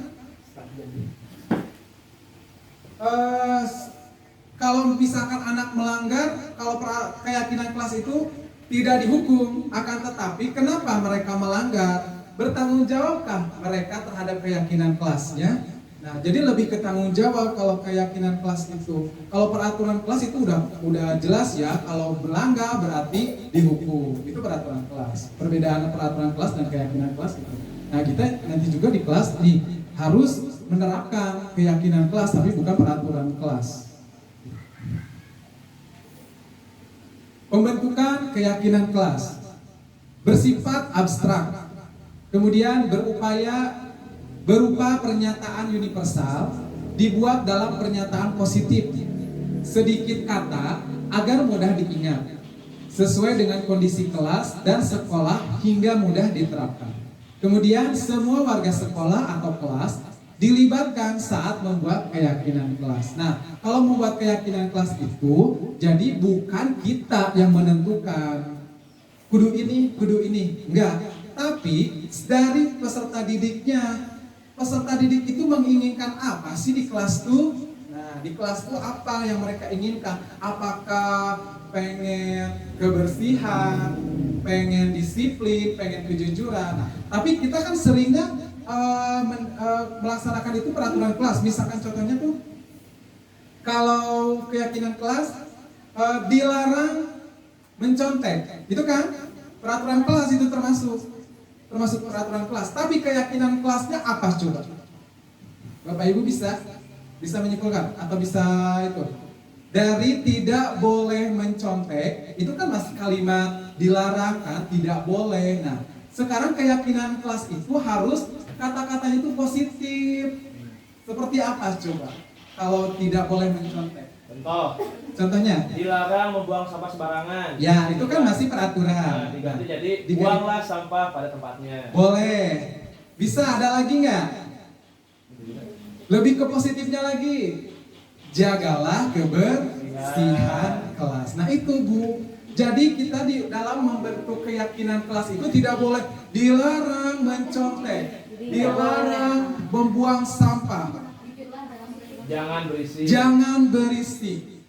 kalau misalkan anak melanggar, kalau keyakinan kelas itu tidak dihukum, akan tetapi kenapa mereka melanggar? Bertanggung jawabkah mereka terhadap keyakinan kelasnya? Nah, jadi lebih ke tanggung jawab kalau keyakinan kelas itu. Kalau peraturan kelas itu udah jelas ya, kalau melanggar berarti dihukum. Itu peraturan kelas. Perbedaan peraturan kelas dan keyakinan kelas itu. Nah, kita nanti juga di kelas nih harus menerapkan keyakinan kelas tapi bukan peraturan kelas. Pembentukan keyakinan kelas bersifat abstrak, kemudian berupa pernyataan universal, dibuat dalam pernyataan positif, sedikit kata agar mudah diingat, sesuai dengan kondisi kelas dan sekolah hingga mudah diterapkan. Kemudian semua warga sekolah atau kelas dilibatkan saat membuat keyakinan kelas. Nah, kalau membuat keyakinan kelas itu, jadi bukan kita yang menentukan kudu ini, enggak. Tapi dari peserta didiknya, peserta didik itu menginginkan apa sih di kelas tuh? Nah, di kelas tuh apa yang mereka inginkan? Apakah pengen kebersihan, pengen disiplin, pengen kejujuran? Nah, tapi kita kan seringnya melaksanakan itu peraturan kelas. Misalkan contohnya tuh, kalau keyakinan kelas dilarang mencontek, itu kan peraturan kelas, itu termasuk peraturan kelas. Tapi keyakinan kelasnya apa coba? Bapak Ibu bisa menyimpulkan atau bisa itu? Dari tidak boleh mencontek, itu kan masih kalimat dilarang kan, tidak boleh. Nah, sekarang keyakinan kelas itu harus kata-katanya itu positif. Seperti apa coba? kalau tidak boleh mencontek? Contoh, Contohnya? dilarang membuang sampah sembarangan. Ya, itu kan masih Nah, peraturan. diganti jadi Diganti. buanglah sampah pada tempatnya. Boleh. Bisa ada lagi nggak? Lebih ke positifnya lagi. Jagalah kebersihan kelas. Nah itu Bu. Jadi kita di dalam membentuk keyakinan kelas itu tidak boleh dilarang mencontek, dilarang membuang sampah, Jangan berisik. jangan berisik,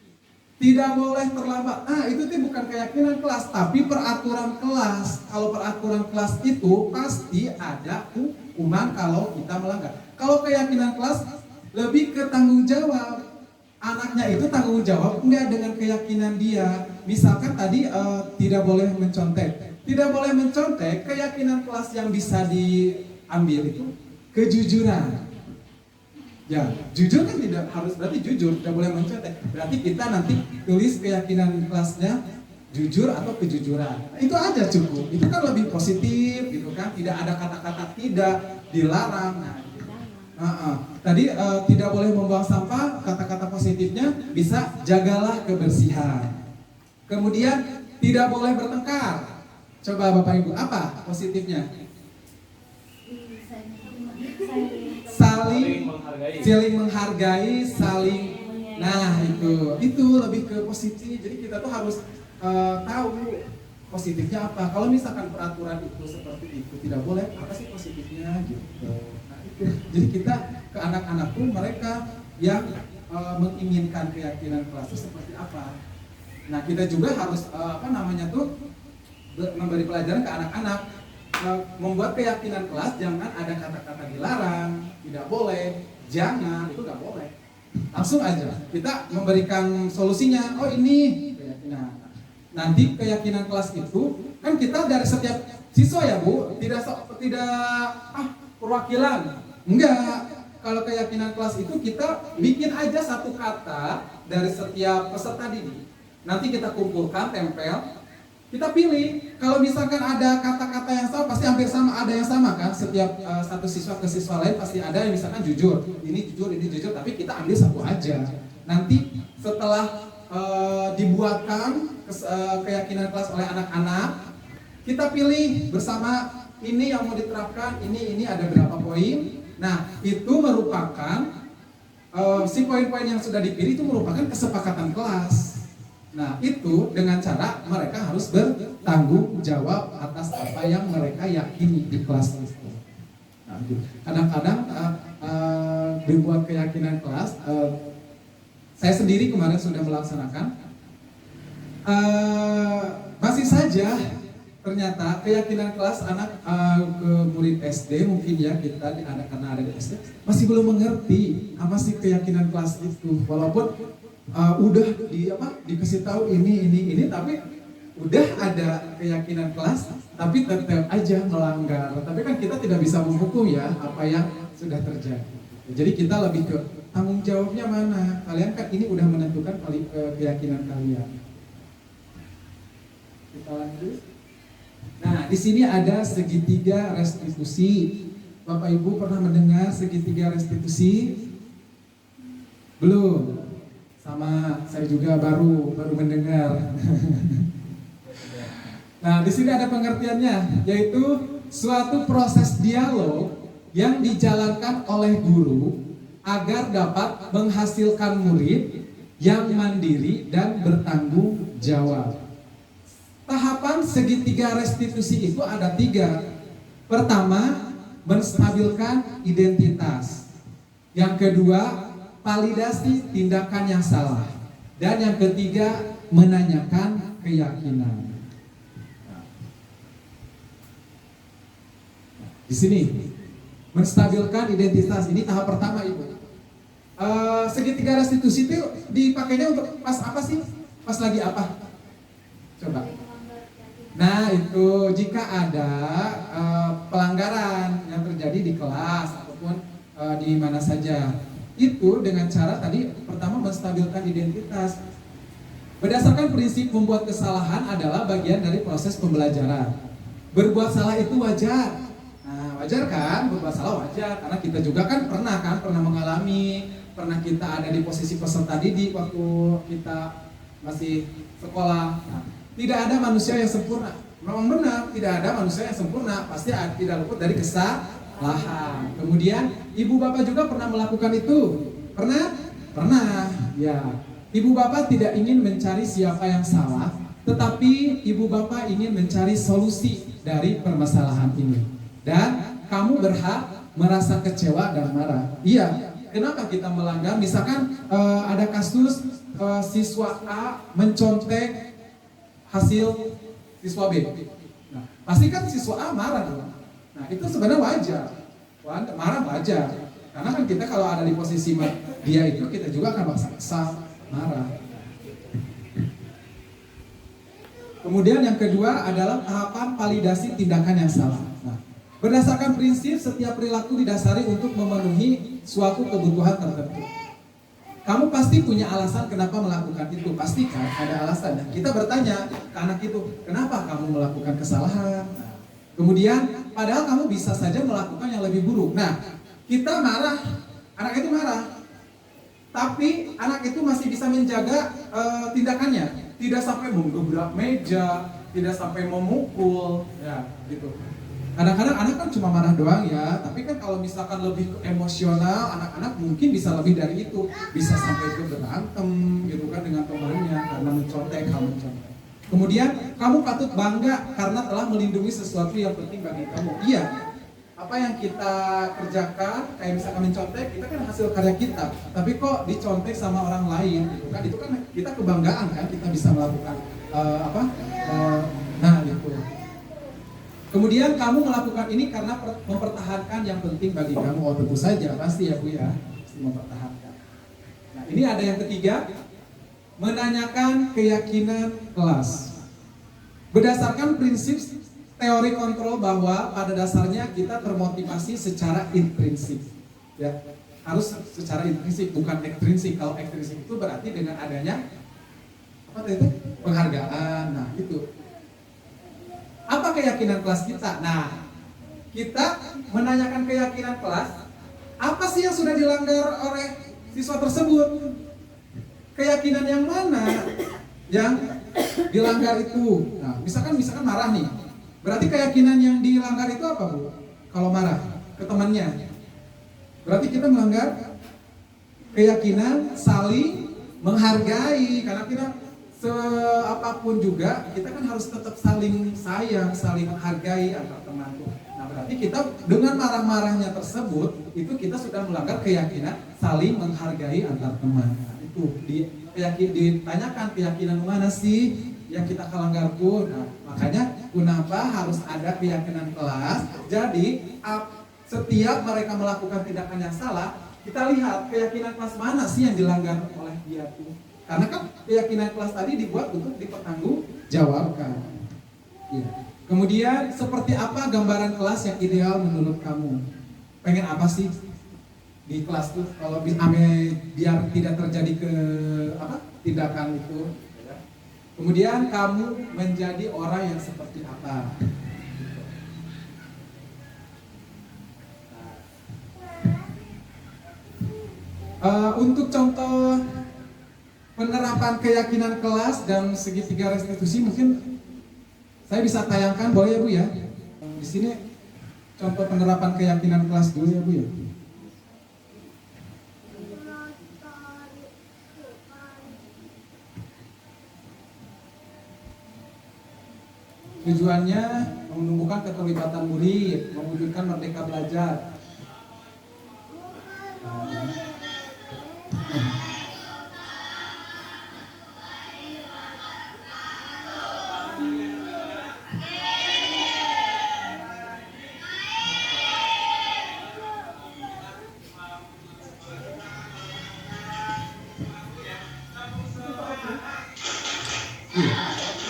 tidak boleh terlambat. Ah itu tuh bukan keyakinan kelas, tapi peraturan kelas. Kalau peraturan kelas itu pasti ada hukuman kalau kita melanggar. Kalau keyakinan kelas lebih ke tanggung jawab. Anaknya itu tanggung jawab enggak dengan keyakinan dia. Misalkan tadi tidak boleh mencontek. Tidak boleh mencontek, keyakinan kelas yang bisa diambil itu kejujuran. Ya, jujur kan tidak harus berarti jujur, tidak boleh mencontek. Berarti kita nanti tulis keyakinan kelasnya jujur atau kejujuran. Nah, itu aja cukup. Itu kan lebih positif gitu kan. Tidak ada kata-kata tidak, dilarang. Nah, tadi tidak boleh membuang sampah, kata-kata positifnya bisa jagalah kebersihan. Kemudian tidak boleh bertengkar. Coba Bapak Ibu, apa positifnya? Saling menghargai, saling. Nah, itu lebih ke positif. Jadi kita tuh harus tahu positifnya apa. Kalau misalkan peraturan itu seperti itu tidak boleh, apa sih positifnya gitu. Jadi kita ke anak-anak tuh mereka yang menginginkan keyakinan kelas itu seperti apa. Nah kita juga harus memberi pelajaran ke anak-anak, membuat keyakinan kelas jangan ada kata-kata dilarang, tidak boleh, jangan, itu nggak boleh. Langsung aja kita memberikan solusinya. Oh ini keyakinan. Nanti keyakinan kelas itu kan kita dari setiap siswa ya Bu, tidak perwakilan. Enggak, kalau keyakinan kelas itu kita bikin aja satu kata dari setiap peserta didik. Nanti kita kumpulkan, tempel, kita pilih. Kalau misalkan ada kata-kata yang sama, pasti hampir sama, ada yang sama kan. Setiap satu siswa ke siswa lain pasti ada yang misalkan jujur, ini jujur, tapi kita ambil satu aja. Nanti setelah dibuatkan keyakinan kelas oleh anak-anak, kita pilih bersama ini yang mau diterapkan, ini ada berapa poin. Nah, itu merupakan si poin-poin yang sudah dipilih itu merupakan kesepakatan kelas. Nah, itu dengan cara mereka harus bertanggung jawab atas apa yang mereka yakini di kelas itu. Nah, kadang-kadang dibuat keyakinan kelas. Saya sendiri kemarin sudah melaksanakan. Masih saja ternyata keyakinan kelas anak ke murid SD mungkin ya kita karena ada di SD masih belum mengerti apa sih keyakinan kelas itu, walaupun udah dikasih tahu ini tapi udah ada keyakinan kelas tapi tetap aja melanggar. Tapi kan kita tidak bisa menghukum ya apa yang sudah terjadi. Jadi kita lebih ke tanggung jawabnya mana. Kalian kan ini udah menentukan keyakinan kalian. Kita lanjut. Nah, di sini ada segitiga restitusi. Bapak Ibu pernah mendengar segitiga restitusi? Belum? Sama saya juga baru mendengar. Nah, di sini ada pengertiannya, yaitu suatu proses dialog yang dijalankan oleh guru agar dapat menghasilkan murid yang mandiri dan bertanggung jawab. Tahapan segitiga restitusi itu ada 3. Pertama, menstabilkan identitas. Yang kedua, validasi tindakan yang salah. Dan yang ketiga, menanyakan keyakinan. Di sini, menstabilkan identitas. Ini tahap pertama, Ibu. Segitiga restitusi itu dipakainya untuk pas apa sih? Pas lagi apa? Coba. Nah itu jika ada pelanggaran yang terjadi di kelas ataupun di mana saja, itu dengan cara tadi pertama menstabilkan identitas. Berdasarkan prinsip membuat kesalahan adalah bagian dari proses pembelajaran. Berbuat salah itu wajar. Nah wajar kan, berbuat salah wajar karena kita juga kan pernah mengalami pernah kita ada di posisi peserta didik waktu kita masih sekolah. Nah, tidak ada manusia yang sempurna. Memang benar, tidak ada manusia yang sempurna, pasti tidak luput dari kesalahan. Kemudian ibu bapak juga pernah melakukan itu. Pernah? Pernah. Ya. Ibu bapak tidak ingin mencari siapa yang salah, tetapi ibu bapak ingin mencari solusi dari permasalahan ini. Dan kamu berhak merasa kecewa dan marah. Iya. Kenapa kita melanggar? Misalkan ada kasus siswa A mencontek hasil siswa B. Nah, pasti kan siswa A marah dong. Nah, itu sebenarnya wajar. Marah wajar. Karena kan kita kalau ada di posisi dia itu, kita juga akan maksa marah. Kemudian yang kedua adalah tahapan validasi tindakan yang salah. Nah, berdasarkan prinsip setiap perilaku didasari untuk memenuhi suatu kebutuhan tertentu. Kamu pasti punya alasan kenapa melakukan itu, pasti kan ada alasan. Dan kita bertanya ke anak itu, kenapa kamu melakukan kesalahan? Nah, kemudian padahal kamu bisa saja melakukan yang lebih buruk. Nah, kita marah, anak itu marah, tapi anak itu masih bisa menjaga tindakannya, tidak sampai menggebrak meja, tidak sampai memukul, ya gitu. Kadang-kadang anak kan cuma marah doang ya, tapi kan kalau misalkan lebih emosional, anak-anak mungkin bisa lebih dari itu, bisa sampai ke berantem gitu kan dengan temannya karena mencontek, kamu mencontek. Kemudian kamu patut bangga karena telah melindungi sesuatu yang penting bagi kamu. Iya, apa yang kita kerjakan, kayak misalkan mencontek, kita kan hasil karya kita, tapi kok dicontek sama orang lain gitu kan, itu kan kita kebanggaan kan, kita bisa melakukan nah gitu. Kemudian kamu melakukan ini karena mempertahankan yang penting bagi kamu. Oh tentu saja, pasti ya Bu ya, pasti mempertahankan. Nah ini ada yang ketiga, menanyakan keyakinan kelas. Berdasarkan prinsip teori kontrol bahwa pada dasarnya kita termotivasi secara intrinsik. Ya, harus secara intrinsik, bukan ekstrinsik. Kalau ekstrinsik itu berarti dengan adanya apa itu? Penghargaan. Nah itu. Apa keyakinan kelas kita? Nah, kita menanyakan keyakinan kelas, apa sih yang sudah dilanggar oleh siswa tersebut? Keyakinan yang mana yang dilanggar itu? Nah, misalkan marah nih. Berarti keyakinan yang dilanggar itu apa, Bu? Kalau marah ke temannya. Berarti kita melanggar keyakinan saling menghargai, karena kita apapun juga kita kan harus tetap saling sayang, saling menghargai antar teman. Nah berarti kita dengan marah-marahnya tersebut itu kita sudah melanggar keyakinan saling menghargai antar teman. Nah, itu ditanyakan keyakinan mana sih yang kita kelanggar pun. Nah, makanya kenapa harus ada keyakinan kelas. Jadi setiap mereka melakukan tindakan yang salah, kita lihat keyakinan kelas mana sih yang dilanggar oleh dia tuh. Karena kan keyakinan kelas tadi dibuat untuk dipertanggungjawabkan. Ya. Kemudian seperti apa gambaran kelas yang ideal menurut kamu? Pengen apa sih di kelas tuh? Kalau biar tidak terjadi tindakan itu. Kemudian kamu menjadi orang yang seperti apa? Untuk contoh penerapan keyakinan kelas dan segitiga restitusi mungkin saya bisa tayangkan, boleh ya Bu ya? Di sini contoh penerapan keyakinan kelas dulu ya Bu ya. Tujuannya menumbuhkan keterlibatan murid, mewujudkan merdeka belajar.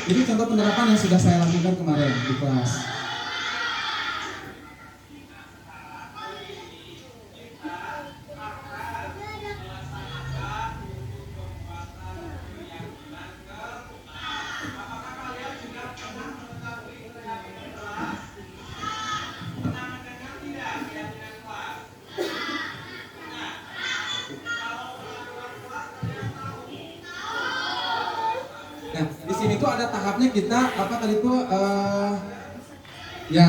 Jadi contoh penerapan yang sudah saya lakukan kemarin di kelas. Nah, di sini tuh ada tahapnya kita apa tadi tuh ya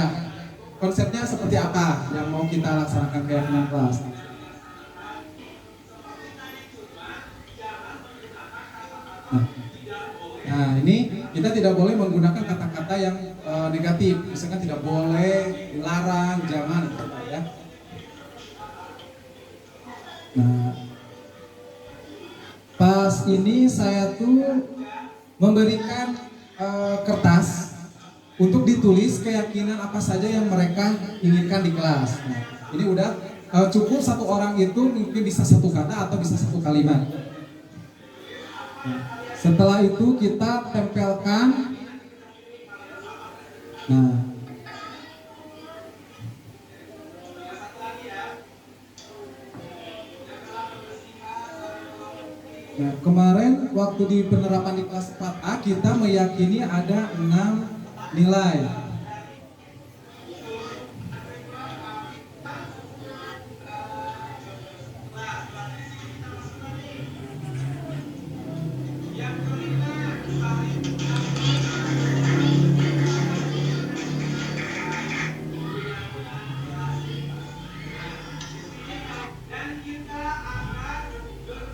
konsepnya seperti apa yang mau kita laksanakan keyakinan kelas. Nah, ini kita tidak boleh menggunakan kata-kata yang negatif. Misalkan tidak boleh, dilarang, jangan, gitu ya. Nah, pas ini saya tuh memberikan kertas untuk ditulis keyakinan apa saja yang mereka inginkan di kelas. Nah, ini udah cukup satu orang itu mungkin bisa satu kata atau bisa satu kalimat. Nah, setelah itu kita tempelkan. Nah, kemarin waktu di penerapan di kelas 4A kita meyakini ada 6 nilai.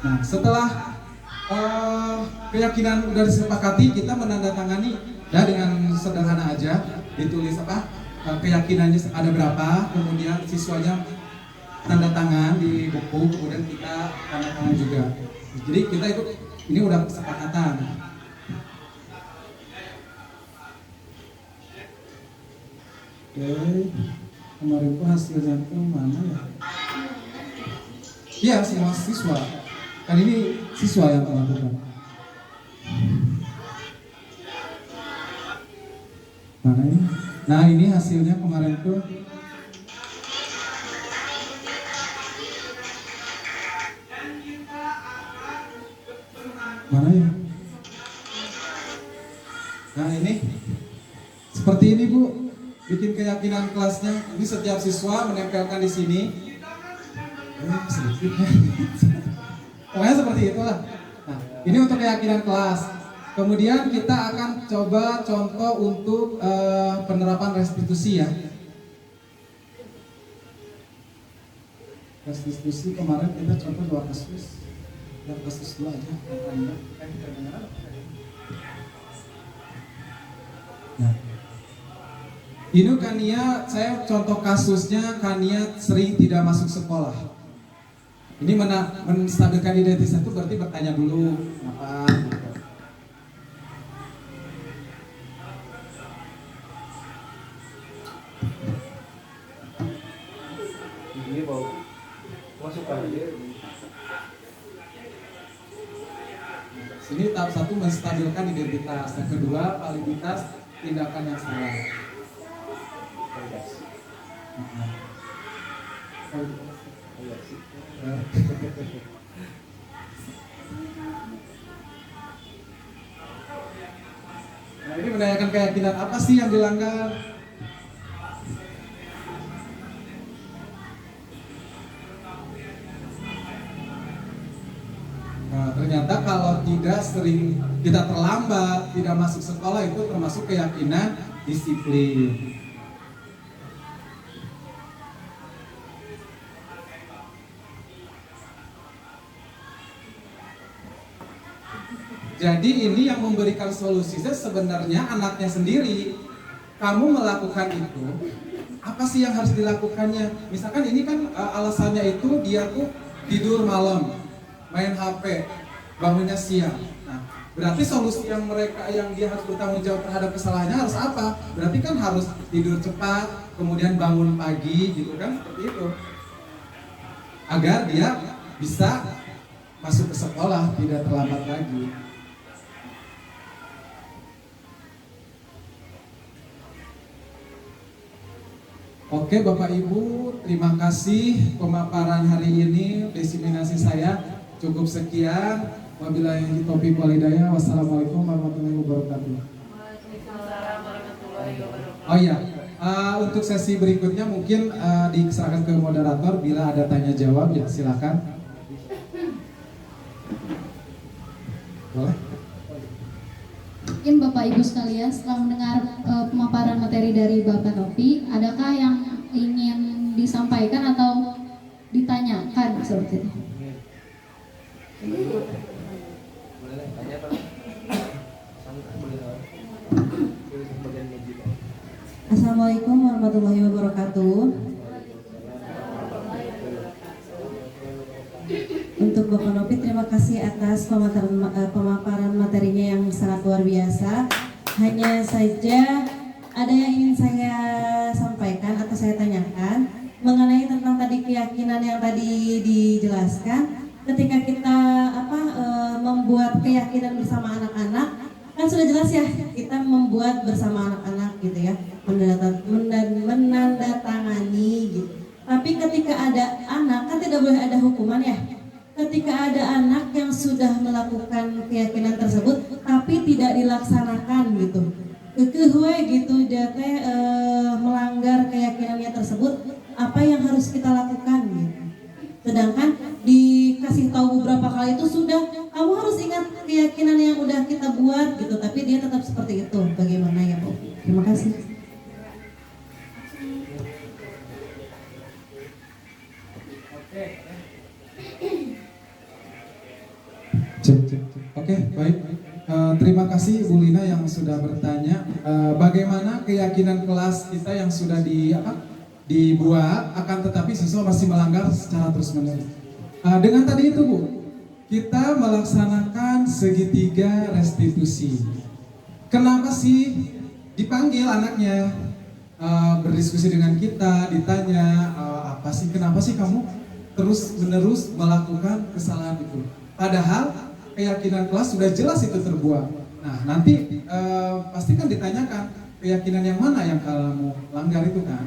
Nah, setelah keyakinan sudah disepakati, kita menandatangani ya dengan sederhana aja, ditulis apa keyakinannya ada berapa, kemudian siswanya tanda tangan di buku, kemudian kita tanda tangan juga. Jadi kita itu ini udah kesepakatan. Oke, kemarin tuh hasilnya tuh mana ya? Iya, semua siswa. Kan ini siswa yang melakukan. Mana ini? Nah, ini hasilnya kemarin tuh. Mana ya? Nah, ini seperti ini, Bu. Bikin keyakinan kelasnya. Ini setiap siswa menempelkan di sini. Pokoknya seperti itulah. Nah, ini untuk keyakinan kelas. Kemudian kita akan coba contoh untuk penerapan restitusi ya. Restitusi kemarin kita contoh 2 kasus. Dan kasus 2 aja. Nah, ini Kania, saya contoh kasusnya Kania sering tidak masuk sekolah. Ini menstabilkan identitas itu berarti bertanya dulu apa gitu. Ini mau masuk aja. Sini tahap 1 menstabilkan identitas, yang kedua validitas tindakan yang salah. Nah, ini menanyakan keyakinan apa sih yang dilanggar? Nah, ternyata kalau tidak sering kita terlambat, tidak masuk sekolah itu termasuk keyakinan disiplin. Jadi ini yang memberikan solusinya sebenarnya anaknya sendiri. Kamu melakukan itu, apa sih yang harus dilakukannya? Misalkan ini kan alasannya itu dia tuh tidur malam, main HP, bangunnya siang. Nah, berarti solusi yang dia harus bertanggung jawab terhadap kesalahannya harus apa? Berarti kan harus tidur cepat, kemudian bangun pagi gitu kan, seperti itu. Agar dia bisa masuk ke sekolah, tidak terlambat lagi. Oke Bapak Ibu, terima kasih pemaparan hari ini, diseminasi saya cukup sekian. Wabillahi taufiq wal hidayah. Wassalamualaikum warahmatullahi wabarakatuh. Waalaikumsalam warahmatullahi wabarakatuh. Oh iya, untuk sesi berikutnya mungkin diserahkan ke moderator bila ada tanya jawab ya silakan. Boleh? Mungkin Bapak Ibu sekalian setelah mendengar pemaparan materi dari Bapak Nopi, adakah yang ingin disampaikan atau ditanyakan seperti itu? Assalamualaikum warahmatullahi wabarakatuh. Untuk Bapak Nopi, terima kasih atas pemaparan materinya yang sangat luar biasa. Hanya saja ada yang ingin saya sampaikan atau saya tanyakan mengenai tentang tadi keyakinan yang tadi dijelaskan. Ketika kita membuat keyakinan bersama anak-anak, kan sudah jelas ya, kita membuat bersama anak-anak gitu ya, menandatangani gitu. Tapi ketika ada anak, kan tidak boleh ada hukuman ya. Ketika ada anak yang sudah melakukan keyakinan tersebut tapi tidak dilaksanakan gitu, kekeh gitu dia melanggar keyakinannya tersebut, apa yang harus kita lakukan gitu. Sedangkan dikasih tahu beberapa kali itu sudah, kamu harus ingat keyakinan yang udah kita buat gitu, tapi dia tetap seperti itu. Bagaimana ya Bu? Terima kasih. Oke, baik. Terima kasih Bu Lina yang sudah bertanya bagaimana keyakinan kelas kita yang sudah dibuat, akan tetapi siswa masih melanggar secara terus-menerus. Dengan tadi itu Bu, kita melaksanakan segitiga restitusi. Kenapa sih dipanggil anaknya, berdiskusi dengan kita, ditanya kenapa sih kamu terus-menerus melakukan kesalahan itu? Padahal keyakinan kelas sudah jelas itu terbuat. Nah, nanti pasti kan ditanyakan keyakinan yang mana yang kamu langgar itu kan.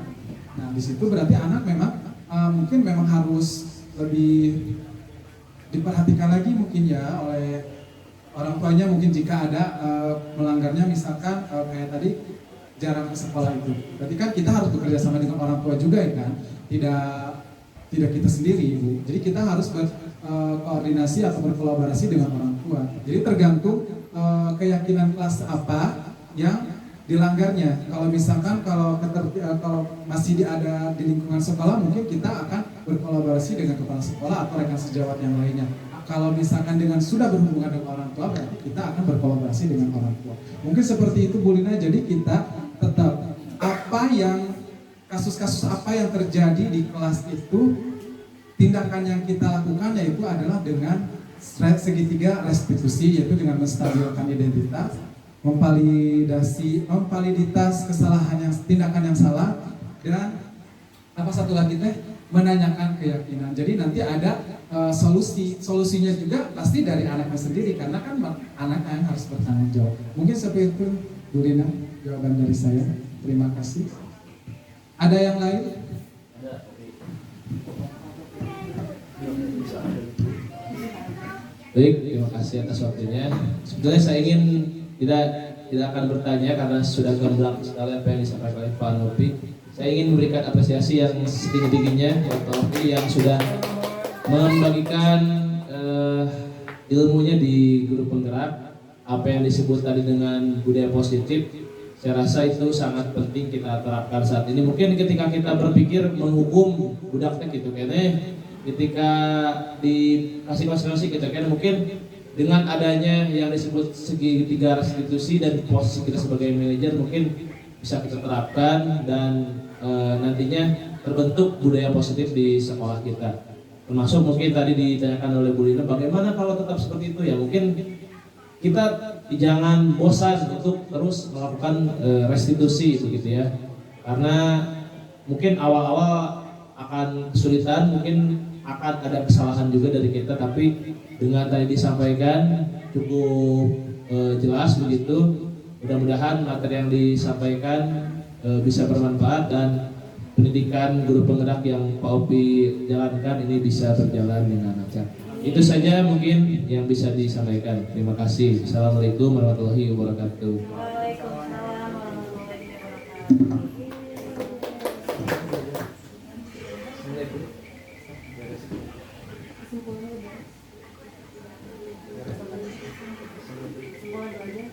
Nah, di situ berarti anak memang mungkin memang harus lebih diperhatikan lagi mungkin ya oleh orang tuanya, mungkin jika ada melanggarnya, misalkan kayak tadi jarang ke sekolah itu. Berarti kan kita harus bekerja sama dengan orang tua juga ya kan. Tidak kita sendiri Ibu. Jadi kita harus koordinasi atau berkolaborasi dengan orang tua. Jadi tergantung keyakinan kelas apa yang dilanggarnya. Kalau misalkan kalau masih ada di lingkungan sekolah, mungkin kita akan berkolaborasi dengan kepala sekolah atau rekan sejawat yang lainnya. Kalau misalkan sudah berhubungan dengan orang tua, berarti kita akan berkolaborasi dengan orang tua. Mungkin seperti itu Bu Lina. Jadi kita tetap kasus-kasus apa yang terjadi di kelas itu, tindakan yang kita lakukan yaitu adalah dengan segitiga restitusi, yaitu dengan menstabilkan identitas, memvaliditas kesalahan tindakan yang salah, dan satu lagi menanyakan keyakinan. Jadi nanti ada solusinya juga pasti dari anaknya sendiri, karena kan anaknya yang harus bertanggung jawab. Mungkin seperti itu Bu Rina jawaban dari saya. Terima kasih. Ada yang lain? Baik, terima kasih atas waktunya. Sebetulnya saya ingin tidak akan bertanya karena sudah gamblang sekali apa yang disampaikan oleh Pak Nopi. Saya ingin memberikan apresiasi yang setinggi-tingginya buat Pak Nopi yang sudah membagikan ilmunya di guru penggerak. Apa yang disebut tadi dengan budaya positif, saya rasa itu sangat penting kita terapkan saat ini. Mungkin ketika kita berpikir menghukum budak gitu kayaknya, ketika dikasih konsentrasi kita kan mungkin dengan adanya yang disebut segitiga restitusi dan posisi kita sebagai manajer mungkin bisa kita terapkan dan nantinya terbentuk budaya positif di sekolah kita. Termasuk mungkin tadi ditanyakan oleh Bu Lina, bagaimana kalau tetap seperti itu ya, mungkin kita jangan bosan untuk terus melakukan restitusi begitu ya, karena mungkin awal-awal akan kesulitan, mungkin akan ada kesalahan juga dari kita, tapi dengan tadi disampaikan cukup jelas begitu. Mudah-mudahan materi yang disampaikan bisa bermanfaat dan pendidikan guru penggerak yang Pak Opi jalankan ini bisa berjalan dengan lancar. Itu saja mungkin yang bisa disampaikan. Terima kasih. Assalamualaikum warahmatullahi wabarakatuh. Waalaikumsalam warahmatullahi wabarakatuh. Semuanya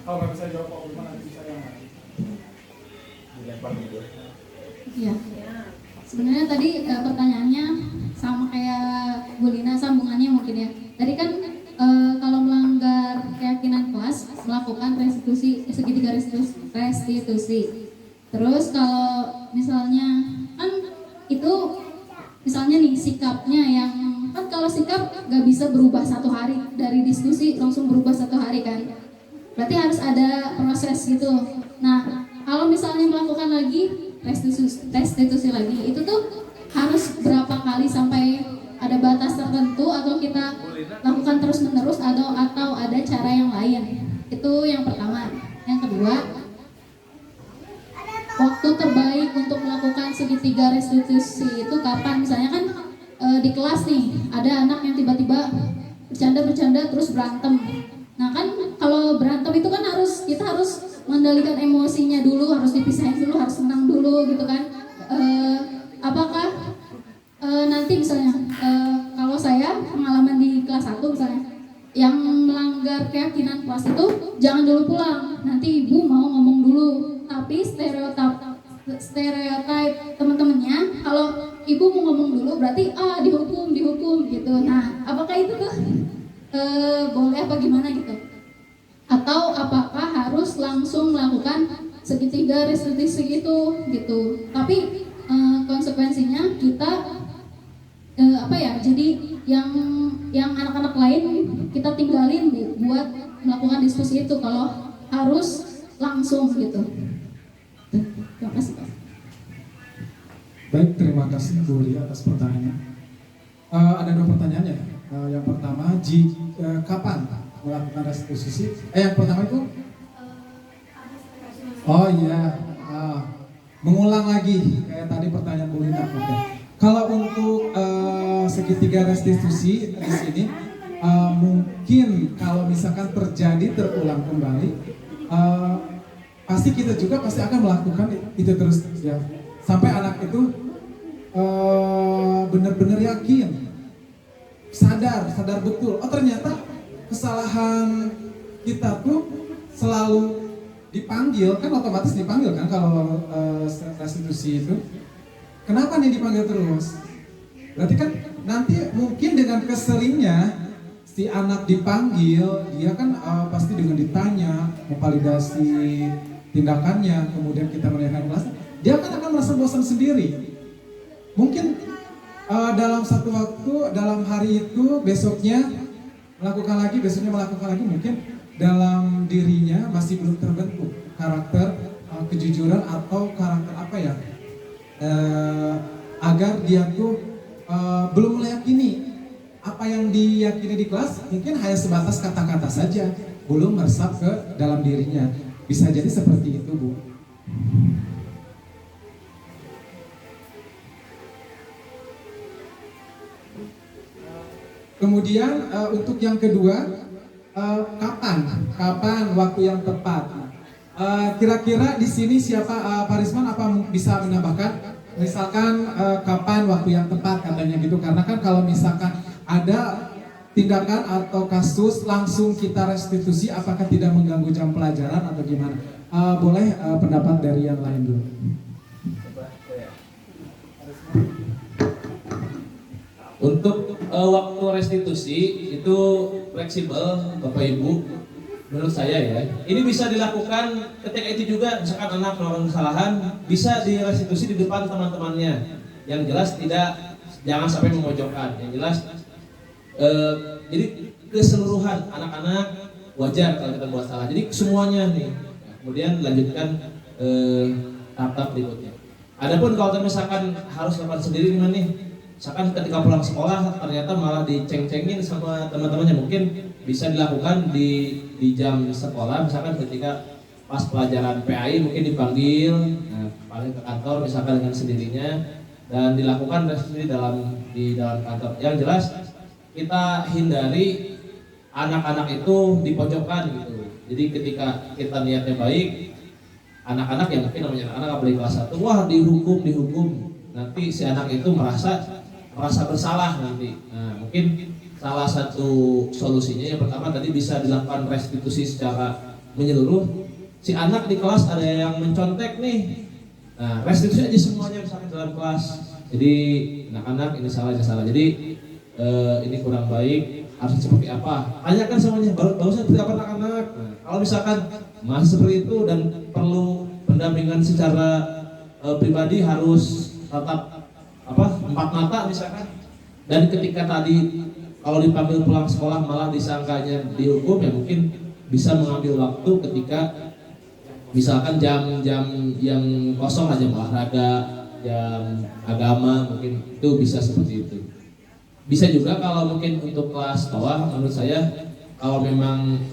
Kalau nggak bisa jawab Pak Ulman nanti saya yang Iya. Sebenarnya tadi pertanyaannya sama kayak Bu Lina, sambungannya mungkin ya. Tadi kan kalau melanggar keyakinan kelas melakukan restitusi segitiga restitusi. Terus kalau misalnya kan itu misalnya nih sikapnya yang kan kalau sikap nggak bisa berubah satu hari dari diskusi langsung berubah satu hari kan. Berarti harus ada proses gitu. Nah, kalau misalnya melakukan lagi restitusi lagi, itu tuh harus berapa kali sampai ada batas tertentu atau kita lakukan terus-menerus atau ada cara yang lain? Itu yang pertama. Yang kedua, waktu terbaik untuk melakukan segitiga restitusi itu kapan? Misalnya kan di kelas nih ada anak yang tiba-tiba bercanda terus berantem. Nah kan kalau berantem itu kan kita harus mengendalikan emosinya dulu, harus dipisahin dulu, harus tenang dulu gitu kan. Apakah nanti misalnya kalau saya pengalaman di kelas 1 misalnya yang melanggar keyakinan kelas itu jangan dulu pulang, nanti ibu mau ngomong dulu, tapi stereotip teman-temannya kalau ibu mau ngomong dulu berarti dihukum gitu. Nah apakah itu tuh boleh apa gimana gitu? Atau apakah harus langsung melakukan segitiga restitusi itu gitu? Tapi konsekuensinya kita jadi yang anak-anak lain kita tinggalin buat melakukan diskusi itu kalau harus langsung gitu. Terima kasih Pak. Baik, terima kasih Bu Lia atas pertanyaannya. Ada 2 pertanyaan ya. Yang pertama, kapan melakukan restitusi? Yang pertama itu? Oh iya, mengulang lagi kayak tadi pertanyaan Bu Lina. Okay. Kalau untuk segitiga restitusi di sini, mungkin kalau misalkan terulang kembali, pasti kita juga pasti akan melakukan itu terus ya, sampai anak itu benar-benar yakin, sadar betul. Oh ternyata kesalahan kita tuh selalu dipanggil, kan otomatis dipanggil kan kalau restitusi itu. Kenapa nih dipanggil terus? Berarti kan nanti mungkin dengan keseringnya si anak dipanggil, dia kan pasti dengan ditanya, memvalidasi tindakannya, kemudian kita menanyakan kelas, dia kan akan merasa bosan sendiri. Mungkin dalam satu waktu, dalam hari itu, besoknya melakukan lagi, mungkin dalam dirinya masih belum terbentuk karakter kejujuran atau karakter apa ya, agar dia tuh belum meyakini apa yang diyakini di kelas, mungkin hanya sebatas kata-kata saja, belum meresap ke dalam dirinya. Bisa jadi seperti itu, Bu. Kemudian untuk yang kedua, kapan waktu yang tepat? Kira-kira di sini siapa, Pak Risman apa bisa menambahkan? Misalkan kapan waktu yang tepat katanya gitu, karena kan kalau misalkan ada tindakan atau kasus langsung kita restitusi, apakah tidak mengganggu jam pelajaran atau gimana? Boleh pendapat dari yang lain dulu. Untuk waktu restitusi itu fleksibel Bapak Ibu, menurut saya ya. Ini bisa dilakukan ketika itu juga, misalkan anak melakukan kesalahan, bisa direstitusi di depan teman-temannya. Yang jelas jangan sampai memojokkan. Yang jelas jadi keseluruhan anak-anak wajar kalau kita buat salah. Jadi semuanya nih. Kemudian lanjutkan tahap berikutnya. Adapun kalau misalkan harus lakukan sendiri gimana nih? misalkan ketika pulang sekolah ternyata malah diceng-cengin sama teman-temannya, mungkin bisa dilakukan di jam sekolah, misalkan ketika pas pelajaran PAI mungkin dipanggil, nah, paling ke kantor misalkan dengan sendirinya dan dilakukan di dalam kantor. Yang jelas kita hindari anak-anak itu dipojokkan gitu. Jadi ketika kita niatnya baik, anak-anak yang mungkin namanya anak-anak apalagi kelas 1, wah dihukum, nanti si anak itu merasa bersalah nanti. Nah, mungkin salah satu solusinya yang pertama tadi bisa dilakukan restitusi secara menyeluruh. Si anak di kelas ada yang mencontek nih, nah restitusi aja semuanya misalkan dalam kelas. Jadi anak-anak ini salah. Jadi ini kurang baik, harus seperti apa? Tanyakan semuanya, bagusnya seperti apa anak-anak. Nah, kalau misalkan masih seperti itu dan perlu pendampingan secara pribadi, harus tetap 4 mata misalkan. Dan ketika tadi kalau dipanggil pulang sekolah malah disangkanya dihukum, ya mungkin bisa mengambil waktu ketika misalkan jam-jam yang kosong aja, olahraga, jam agama, mungkin itu bisa seperti itu. Bisa juga kalau mungkin untuk kelas bawah, menurut saya kalau memang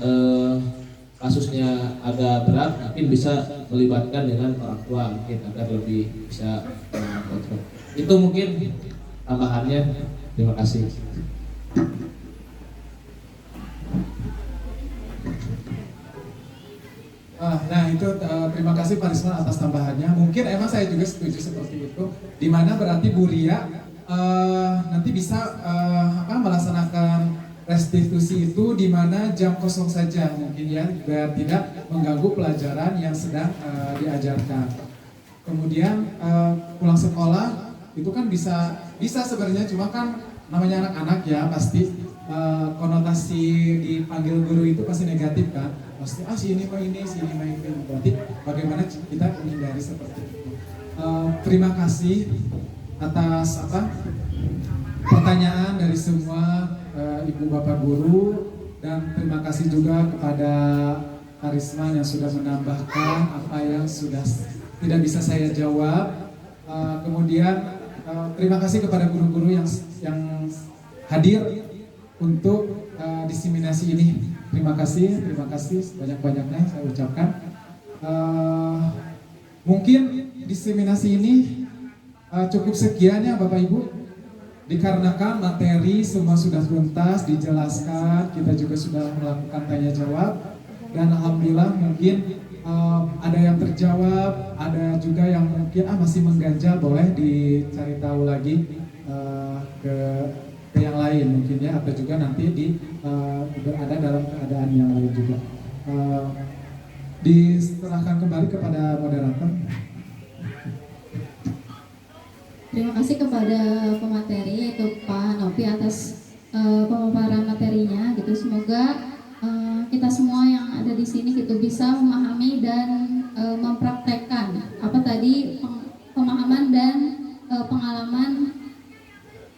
kasusnya agak berat, mungkin bisa melibatkan dengan orang tua mungkin agar lebih bisa kontrol. Itu mungkin tambahannya. Terima kasih. Nah itu terima kasih Pak Risman atas tambahannya. Mungkin emang saya juga setuju seperti itu. Dimana berarti Bu Ria nanti bisa melaksanakan restitusi itu di mana jam kosong saja mungkin ya, biar tidak mengganggu pelajaran yang sedang diajarkan. Kemudian pulang sekolah itu kan bisa sebenarnya, cuma kan namanya anak-anak ya pasti konotasi dipanggil guru itu pasti negatif kan, pasti si ini mah ini, si ini mah ini. Berarti bagaimana kita menghindari seperti itu. Terima kasih atas pertanyaan dari semua ibu bapak guru, dan terima kasih juga kepada Pak Risman yang sudah menambahkan apa yang sudah tidak bisa saya jawab. Kemudian terima kasih kepada guru-guru yang hadir untuk diseminasi ini. Terima kasih banyak-banyaknya saya ucapkan. Mungkin diseminasi ini cukup sekian ya Bapak Ibu, dikarenakan materi semua sudah tuntas dijelaskan, kita juga sudah melakukan tanya jawab, dan alhamdulillah mungkin ada yang terjawab, ada juga yang mungkin masih mengganjal, boleh dicari tahu lagi ke yang lain mungkin ya, atau juga nanti berada dalam keadaan yang lain juga. Diserahkan kembali kepada moderator. Terima kasih kepada pemateri yaitu Pak Nopi atas pemaparan materinya gitu. Semoga kita semua yang ada di sini gitu bisa memahami dan mempraktekkan pemahaman dan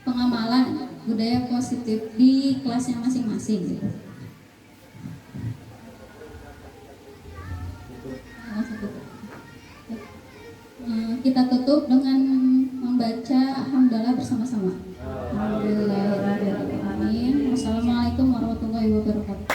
pengamalan budaya positif di kelasnya masing-masing gitu. Kita tutup dengan membaca hamdalah bersama-sama. Alhamdulillahirrahmanirrahim. Wassalamualaikum warahmatullahi wabarakatuh.